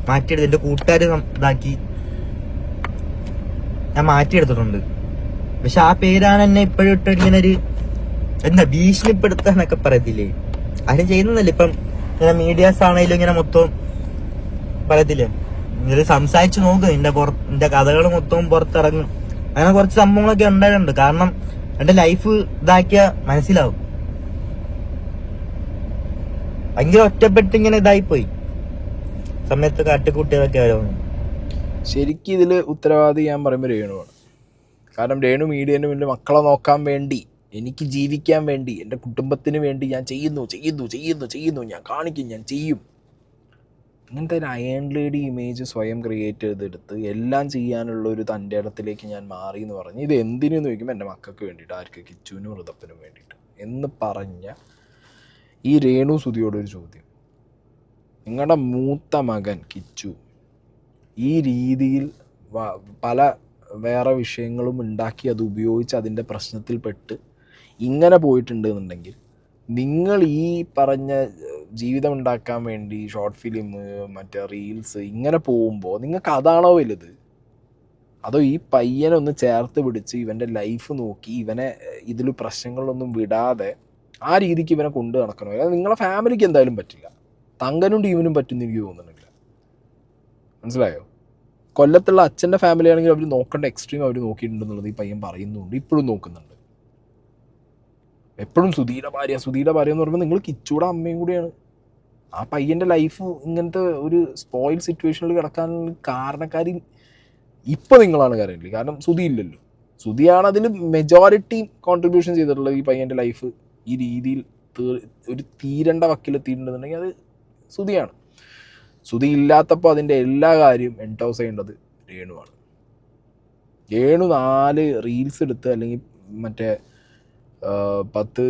മാറ്റിയെടുത്ത് എന്റെ കൂട്ടുകാർ ഇതാക്കി ഞാൻ മാറ്റിയെടുത്തിട്ടുണ്ട്. പക്ഷെ ആ പേരാണ് എന്നെ ഇപ്പോഴും ഇട്ട് ഇങ്ങനെ ഒരു എന്താ ഭീഷണിപ്പെടുത്താന്നൊക്കെ പറയത്തില്ലേ, ആരും ചെയ്യുന്നില്ല. ഇപ്പം ഇങ്ങനെ മീഡിയാസ് ആണെങ്കിലും ഇങ്ങനെ മൊത്തം പറയത്തില്ലേ, ഇങ്ങനെ സംസാരിച്ച് നോക്ക്, നിന്റെ കഥകൾ മൊത്തവും പുറത്തിറങ്ങും. അങ്ങനെ കുറച്ച് സംഭവങ്ങളൊക്കെ ഉണ്ടായിട്ടുണ്ട്. കാരണം എന്റെ ലൈഫ് ഇതാക്കിയ മനസ്സിലാവും. ഭയങ്കര ഒറ്റപ്പെട്ട് ഇങ്ങനെ ഇതായിപ്പോയി സമയത്ത് കാട്ടിക്കൂട്ടിയതൊക്കെ ആയിരുന്നു. ശരിക്കും ഇതിൽ ഉത്തരവാദി ഞാൻ പറയുമ്പോൾ രേണുവാണ്. കാരണം രേണു മീഡിയൻ്റെ മുന്നിൽ മക്കളെ നോക്കാൻ വേണ്ടി, എനിക്ക് ജീവിക്കാൻ വേണ്ടി, എൻ്റെ കുടുംബത്തിന് വേണ്ടി ഞാൻ ചെയ്യുന്നു, ഞാൻ കാണിക്കും, ഞാൻ ചെയ്യും, ഇങ്ങനത്തെ ഒരു അയൺ ലേഡി ഇമേജ് സ്വയം ക്രിയേറ്റ് ചെയ്തെടുത്ത് എല്ലാം ചെയ്യാനുള്ള ഒരു തൻ്റെ ഇടത്തിലേക്ക് ഞാൻ മാറി എന്ന് പറഞ്ഞ് ഇത് എന്തിനെന്ന് ചോദിക്കുമ്പോൾ എൻ്റെ മക്കൾക്ക് വേണ്ടിയിട്ട്, ആർക്ക്, കിച്ചുവിനും ഋതപ്പനും വേണ്ടിയിട്ട് എന്ന് പറഞ്ഞ ഈ രേണു സുധിയോടൊരു ചോദ്യം. നിങ്ങളുടെ മൂത്ത മകൻ കിച്ചു ഈ രീതിയിൽ പല വേറെ വിഷയങ്ങളും ഉണ്ടാക്കി അത് ഉപയോഗിച്ച് അതിൻ്റെ പ്രശ്നത്തിൽപ്പെട്ട് ഇങ്ങനെ പോയിട്ടുണ്ട് എന്നുണ്ടെങ്കിൽ നിങ്ങൾ ഈ പറഞ്ഞ ജീവിതം ഉണ്ടാക്കാൻ വേണ്ടി ഷോർട്ട് ഫിലിം, മറ്റേ റീൽസ് ഇങ്ങനെ പോകുമ്പോൾ നിങ്ങൾക്ക് അതാണോ വലുത്? അതോ ഈ പയ്യനൊന്ന് ചേർത്ത് പിടിച്ച് ഇവൻ്റെ ലൈഫ് നോക്കി ഇവനെ ഇതിൽ പ്രശ്നങ്ങളൊന്നും വിടാതെ ആ രീതിക്ക് ഇവനെ കൊണ്ടു നടക്കണോ? അതായത് നിങ്ങളെ ഫാമിലിക്ക് എന്തായാലും പറ്റില്ല, തങ്കനും ടീമിനും പറ്റുന്ന എനിക്ക് തോന്നുന്നില്ല. മനസ്സിലായോ? കൊല്ലത്തുള്ള അച്ഛൻ്റെ ഫാമിലി ആണെങ്കിൽ അവർ നോക്കേണ്ട എക്സ്ട്രീം അവർ നോക്കിയിട്ടുണ്ടെന്നുള്ളത് ഈ പയ്യൻ പറയുന്നുണ്ട്, ഇപ്പോഴും നോക്കുന്നുണ്ട്. എപ്പോഴും സുധീയുടെ ഭാര്യ എന്ന് പറയുമ്പോൾ നിങ്ങൾ കിച്ചൂടെ അമ്മയും കൂടിയാണ്. ആ പയ്യൻ്റെ ലൈഫ് ഇങ്ങനത്തെ ഒരു സ്പോയിൽ സിറ്റുവേഷനിൽ കിടക്കാനുള്ള കാരണക്കാരി ഇപ്പോൾ നിങ്ങളാണ് കരയില്ല. കാരണം സുധി ഇല്ലല്ലോ, സുധിയാണ് അതിൽ മെജോറിറ്റി കോൺട്രിബ്യൂഷൻ ചെയ്തിട്ടുള്ളത്. ഈ പയ്യൻ്റെ ലൈഫ് ഈ രീതിയിൽ ഒരു തീരേണ്ട വക്കിലെത്തിയിട്ടുണ്ടെന്നുണ്ടെങ്കിൽ അത് സുധിയാണ്. സുധി ഇല്ലാത്തപ്പോൾ അതിൻ്റെ എല്ലാ കാര്യവും എൻടോസ് ചെയ്യേണ്ടത് രേണുവാണ്. രേണു 4 റീൽസ് എടുത്ത് അല്ലെങ്കിൽ മറ്റേ 10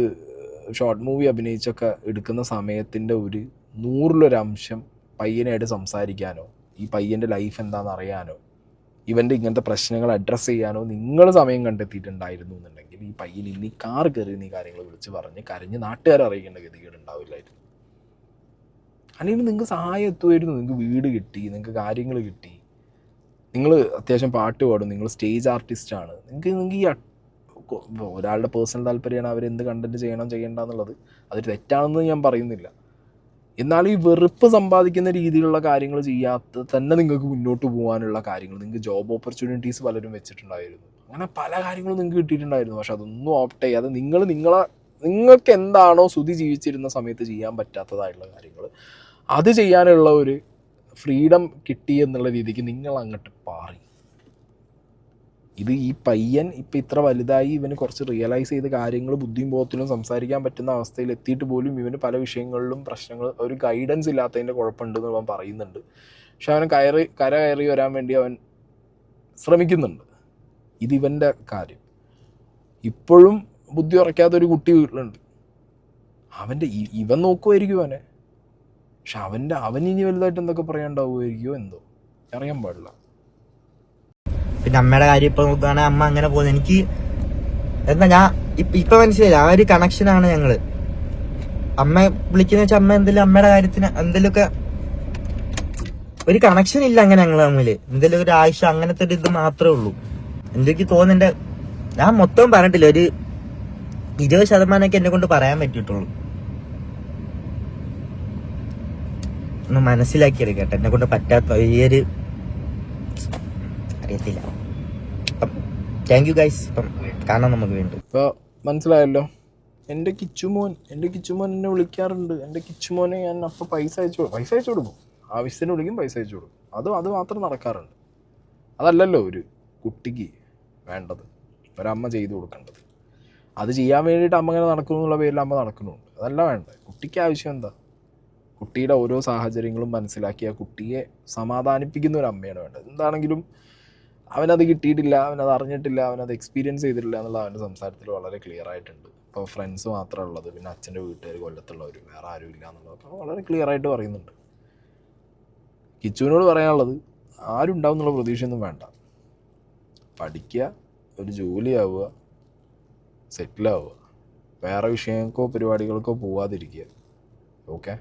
ഷോർട്ട് മൂവി അഭിനയിച്ചൊക്കെ എടുക്കുന്ന സമയത്തിൻ്റെ ഒരു 100% പയ്യനായിട്ട് സംസാരിക്കാനോ ഈ പയ്യൻ്റെ ലൈഫ് എന്താണെന്ന് അറിയാനോ ഇവൻ്റെ ഇങ്ങനത്തെ പ്രശ്നങ്ങൾ അഡ്രസ്സ് ചെയ്യാനോ നിങ്ങൾ സമയം കണ്ടെത്തിയിട്ടുണ്ടായിരുന്നു എന്നുണ്ടെങ്കിൽ ഈ പയ്യൻ ഇനി കാർ കയറി ഈ കാര്യങ്ങൾ വിളിച്ച് പറഞ്ഞ് കരഞ്ഞ് നാട്ടുകാരെ അറിയിക്കേണ്ട ഗതികേട് ഉണ്ടാവില്ലായിരുന്നു. അല്ലെങ്കിൽ നിങ്ങൾക്ക് സഹായം എത്തുമായിരുന്നു. നിങ്ങൾക്ക് വീട് കിട്ടി, നിങ്ങൾക്ക് കാര്യങ്ങൾ കിട്ടി, നിങ്ങൾ അത്യാവശ്യം പാട്ട് പാടും, നിങ്ങൾ സ്റ്റേജ് ആർട്ടിസ്റ്റാണ്, നിങ്ങൾക്ക് ഈ ഒരാളുടെ പേഴ്സണൽ താല്പര്യമാണ് അവരെന്ത് കണ്ടന്റ് ചെയ്യണം ചെയ്യേണ്ട എന്നുള്ളത്. അത് തെറ്റാണെന്ന് ഞാൻ പറയുന്നില്ല. എന്നാൽ ഈ വെറുപ്പ് സമ്പാദിക്കുന്ന രീതിയിലുള്ള കാര്യങ്ങൾ ചെയ്യാത്ത തന്നെ നിങ്ങൾക്ക് മുന്നോട്ട് പോകാനുള്ള കാര്യങ്ങൾ, നിങ്ങൾക്ക് ജോബ് ഓപ്പർച്യൂണിറ്റീസ് പലരും വെച്ചിട്ടുണ്ടായിരുന്നു, അങ്ങനെ പല കാര്യങ്ങളും നിങ്ങൾക്ക് കിട്ടിയിട്ടുണ്ടായിരുന്നു. പക്ഷെ അതൊന്നും ഓപ്റ്റ് ചെയ്യാതെ നിങ്ങൾക്ക് എന്താണോ സുധി ജീവിച്ചിരുന്ന സമയത്ത് ചെയ്യാൻ പറ്റാത്തതായിട്ടുള്ള കാര്യങ്ങൾ അത് ചെയ്യാനുള്ള ഒരു ഫ്രീഡം കിട്ടി എന്നുള്ള രീതിക്ക് നിങ്ങൾ അങ്ങോട്ട് പാറി. ഇത് ഈ പയ്യൻ ഇപ്പം ഇത്ര വലുതായി ഇവന് കുറച്ച് റിയലൈസ് ചെയ്ത കാര്യങ്ങൾ ബുദ്ധിയും ബോധത്തിലും സംസാരിക്കാൻ പറ്റുന്ന അവസ്ഥയിൽ എത്തിയിട്ട് പോലും ഇവന് പല വിഷയങ്ങളിലും പ്രശ്നങ്ങൾ, ഒരു ഗൈഡൻസ് ഇല്ലാത്തതിൻ്റെ കുഴപ്പമുണ്ടെന്ന് അവൻ പറയുന്നുണ്ട്. പക്ഷെ അവൻ കര കയറി വരാൻ വേണ്ടി അവൻ ശ്രമിക്കുന്നുണ്ട്. ഇതിവൻ്റെ കാര്യം. ഇപ്പോഴും ബുദ്ധി ഉറയ്ക്കാത്തൊരു കുട്ടി വീട്ടിലുണ്ട്. ഇവൻ നോക്കുമായിരിക്കും അവനെ, പക്ഷെ അവൻ ഇനി വലുതായിട്ട് എന്തൊക്കെ പറയാണ്ടാവുമായിരിക്കുമോ എന്തോ, അറിയാൻ പാടില്ല. പിന്നെ അമ്മയുടെ കാര്യം ഇപ്പൊ നോക്കുകയാണെങ്കിൽ അമ്മ അങ്ങനെ പോകുന്നത് എനിക്ക് എന്താ ഞാൻ ഇപ്പൊ മനസ്സിലായില്ല. ആ ഒരു കണക്ഷനാണ് ഞങ്ങള്. അമ്മ വിളിക്കുന്ന വെച്ചാൽ അമ്മ എന്തെങ്കിലും അമ്മയുടെ കാര്യത്തിന് എന്തെങ്കിലുമൊക്കെ ഒരു കണക്ഷൻ ഇല്ല അങ്ങനെ ഞങ്ങൾ തമ്മില്. എന്തെങ്കിലും ഒരു ആവശ്യം അങ്ങനത്തെ ഒരു ഇത് മാത്രമേ ഉള്ളൂ. എനിക്ക് തോന്നുന്നുണ്ട് ഞാൻ മൊത്തം പറഞ്ഞിട്ടില്ല, ഒരു 20% എന്നെ കൊണ്ട് പറയാൻ പറ്റിയിട്ടുള്ളൂ. ഒന്ന് മനസ്സിലാക്കിയെടുക്കട്ടെ എന്നെ കൊണ്ട് പറ്റാത്ത ഈ ഒരു അറിയത്തില്ല. അപ്പം താങ്ക് യു ഗൈസ്. ഇപ്പം കാണാം നമുക്ക് വീണ്ടും. ഇപ്പോൾ മനസ്സിലായല്ലോ. എൻ്റെ കിച്ചുമോൻ എന്നെ വിളിക്കാറുണ്ട്. എൻ്റെ കിച്ചുമോനെ ഞാൻ അപ്പോൾ പൈസ അയച്ചു കൊടുക്കും. ആവശ്യത്തിന് വിളിക്കും, പൈസ അയച്ചു കൊടുക്കും. അത് മാത്രം നടക്കാറുണ്ട്. അതല്ലല്ലോ ഒരു കുട്ടിക്ക് വേണ്ടത്, ഒരമ്മ ചെയ്തു കൊടുക്കേണ്ടത്. അത് ചെയ്യാൻ വേണ്ടിയിട്ട് അമ്മ ഇങ്ങനെ നടക്കുന്നു എന്നുള്ള പേരിൽ അമ്മ നടക്കുന്നുണ്ട്. അതല്ല വേണ്ടത്. കുട്ടിക്ക് ആവശ്യം എന്താ? കുട്ടിയുടെ ഓരോ സാഹചര്യങ്ങളും മനസ്സിലാക്കി ആ കുട്ടിയെ സമാധാനിപ്പിക്കുന്ന ഒരു അമ്മയാണ് വേണ്ടത്. എന്താണെങ്കിലും അവനത് കിട്ടിയിട്ടില്ല, അവനത് അറിഞ്ഞിട്ടില്ല, അവനത് എക്സ്പീരിയൻസ് ചെയ്തിട്ടില്ല എന്നുള്ള അവൻ്റെ സംസാരത്തിൽ വളരെ ക്ലിയർ ആയിട്ടുണ്ട്. ഇപ്പോൾ ഫ്രണ്ട്സ് മാത്രമേ ഉള്ളത്, പിന്നെ അച്ഛൻ്റെ വീട്ടുകാർ കൊല്ലത്തുള്ളവർ, വേറെ ആരും ഇല്ല എന്നുള്ളതൊക്കെ വളരെ ക്ലിയർ ആയിട്ട് പറയുന്നുണ്ട്. കിച്ചുവിനോട് പറയാനുള്ളത്, ആരും ഉണ്ടാവും എന്നുള്ള പ്രതീക്ഷയൊന്നും വേണ്ട. പഠിക്കുക, ഒരു ജോലിയാവുക, സെറ്റിലാവുക, വേറെ വിഷയങ്ങൾക്കോ പരിപാടികൾക്കോ പോവാതിരിക്കുക. ഓക്കെ,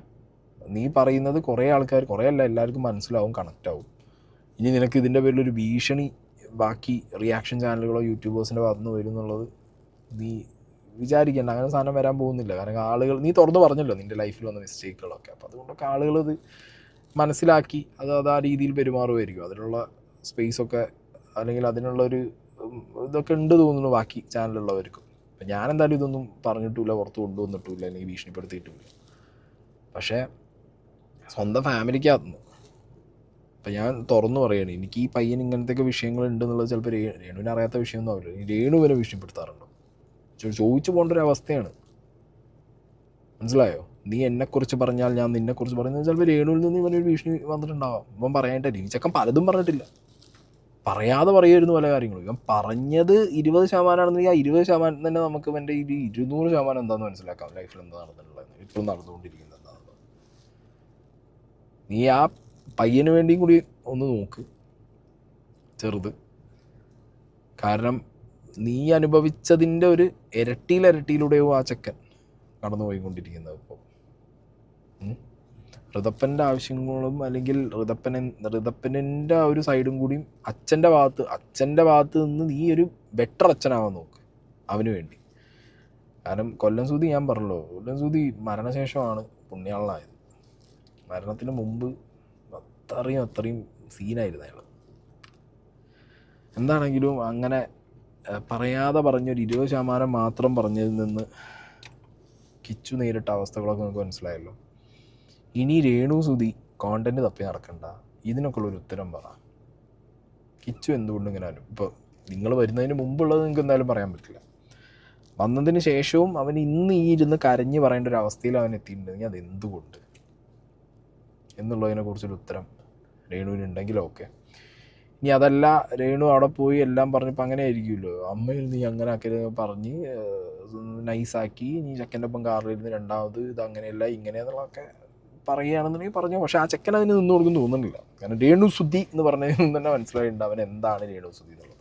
നീ പറയുന്നത് കുറേ ആൾക്കാർ, കുറേ അല്ല എല്ലാവർക്കും മനസ്സിലാവും, കണക്റ്റാവും. ഇനി നിനക്ക് ഇതിൻ്റെ പേരിലൊരു ഭീഷണി ബാക്കി റിയാക്ഷൻ ചാനലുകളോ യൂട്യൂബേഴ്സിൻ്റെ ഭാഗത്തുനിന്ന് വരും എന്നുള്ളത് നീ വിചാരിക്കേണ്ട. അങ്ങനെ സാധനം വരാൻ പോകുന്നില്ല. കാരണം ആളുകൾ, നീ തുറന്നു പറഞ്ഞല്ലോ നിൻ്റെ ലൈഫിൽ വന്ന മിസ്റ്റേക്കുകളൊക്കെ. അപ്പോൾ അതുകൊണ്ടൊക്കെ ആളുകളത് മനസ്സിലാക്കി അത് ആ രീതിയിൽ പെരുമാറുമായിരിക്കും. അതിനുള്ള സ്പേസൊക്കെ അല്ലെങ്കിൽ അതിനുള്ളൊരു ഇതൊക്കെ ഉണ്ട് തോന്നുന്നു ബാക്കി ചാനലുള്ളവർക്കും. അപ്പം ഞാനെന്തായാലും ഇതൊന്നും പറഞ്ഞിട്ടില്ല, പുറത്ത് കൊണ്ടുവന്നിട്ടില്ല, അല്ലെങ്കിൽ ഭീഷണിപ്പെടുത്തിയിട്ടില്ല. പക്ഷേ സ്വന്തം ഫാമിലിക്കകത്തുനിന്ന് അപ്പം ഞാൻ തുറന്നു പറയുകയാണ്, എനിക്ക് ഈ പയ്യൻ ഇങ്ങനത്തെയൊക്കെ വിഷയങ്ങളുണ്ടെന്നുള്ളത് ചിലപ്പോൾ രേണുവിനെ അറിയാത്ത വിഷയമൊന്നും ആവില്ല. രേണുവിനെ ഭീഷണിപ്പെടുത്താറുണ്ടോ ചോദിച്ചു പോകേണ്ട ഒരു അവസ്ഥയാണ്. മനസ്സിലായോ? നീ എന്നെക്കുറിച്ച് പറഞ്ഞാൽ ഞാൻ നിന്നെക്കുറിച്ച് പറയുന്നത് ചിലപ്പോൾ രേണുവിൽ നിന്ന് ഇവനൊരു ഭീഷണി വന്നിട്ടുണ്ടാവാം. ഇവൻ പറയാനായിട്ടില്ല. ഈ ചെക്കൻ പലതും പറഞ്ഞിട്ടില്ല, പറയാതെ പറയുമായിരുന്നു പല കാര്യങ്ങളും. ഇവൻ പറഞ്ഞത് 20% ആ 20% തന്നെ നമുക്ക് എൻ്റെ ഈ 200% എന്താണെന്ന് മനസ്സിലാക്കാം. ലൈഫിൽ എന്താ നടന്നിട്ടുള്ളത്, ഇപ്പോഴും നടന്നുകൊണ്ടിരിക്കുന്നത് എന്താണെന്ന്. നീ ആ പയ്യന് വേണ്ടിയും കൂടി ഒന്ന് നോക്ക്, ചെറുത്. കാരണം നീ അനുഭവിച്ചതിൻ്റെ ഒരു ഇരട്ടിയിലൂടെയോ ആ ചെക്കൻ കടന്നു പോയിക്കൊണ്ടിരിക്കുന്നത്. ഇപ്പോൾ ഋതപ്പൻ്റെ ആവശ്യങ്ങളും അല്ലെങ്കിൽ ഋതപ്പൻ്റെ ആ ഒരു സൈഡും കൂടിയും അച്ഛൻ്റെ ഭാഗത്ത് നിന്ന് നീ ഒരു ബെറ്റർ അച്ഛനാവാൻ നോക്ക് അവന് വേണ്ടി. കാരണം കൊല്ലം സൂതി ഞാൻ പറഞ്ഞല്ലോ, കൊല്ലം സൂതി മരണശേഷമാണ് പുണ്യാളനായത്. മരണത്തിന് മുമ്പ് അത്രയും സീനായിരുന്നു അയാൾ. എന്താണെങ്കിലും അങ്ങനെ പറയാതെ പറഞ്ഞൊരു 20% മാത്രം പറഞ്ഞതിൽ നിന്ന് കിച്ചു നേരിട്ട അവസ്ഥകളൊക്കെ നമുക്ക് മനസ്സിലായല്ലോ. ഇനി രേണു സുധി കോണ്ടന്റ് തപ്പി നടക്കണ്ട, ഇതിനൊക്കെ ഉള്ളൊരു ഉത്തരം പറ. കിച്ചു എന്തുകൊണ്ട് ഇങ്ങനെ ഇപ്പോൾ നിങ്ങൾ വരുന്നതിന് മുമ്പുള്ളത് നിങ്ങൾക്ക് എന്തായാലും പറയാൻ പറ്റില്ല. വന്നതിന് ശേഷവും അവൻ ഇന്ന് ഈ ഇരുന്ന് കരഞ്ഞ് പറയേണ്ട ഒരു അവസ്ഥയിൽ അവൻ എത്തിയിട്ടുണ്ടെങ്കിൽ അതെന്തുകൊണ്ട് എന്നുള്ളതിനെക്കുറിച്ചൊരു ഉത്തരം രേണുവിനുണ്ടെങ്കിലും ഓക്കെ. ഇനി അതല്ല, രേണു അവിടെ പോയി എല്ലാം പറഞ്ഞപ്പോൾ അങ്ങനെ ആയിരിക്കുമല്ലോ, അമ്മയിൽ നീ അങ്ങനെ ആക്കി പറഞ്ഞ് നൈസാക്കി നീ ചെക്കൻ്റെ ഒപ്പം കാറിലിരുന്ന് രണ്ടാമത് ഇതങ്ങനെയല്ല ഇങ്ങനെയെന്നുള്ളതൊക്കെ പറയുകയാണെന്നുണ്ടെങ്കിൽ പറഞ്ഞു. പക്ഷേ ആ ചെക്കൻ അതിന് നിന്ന് കൊടുക്കും തോന്നുന്നില്ല. കാരണം രേണു സുധി എന്ന് പറഞ്ഞതിൽ നിന്ന് തന്നെ മനസ്സിലായിട്ടുണ്ട് അവൻ എന്താണ് രേണു സുധി എന്നുള്ളത്.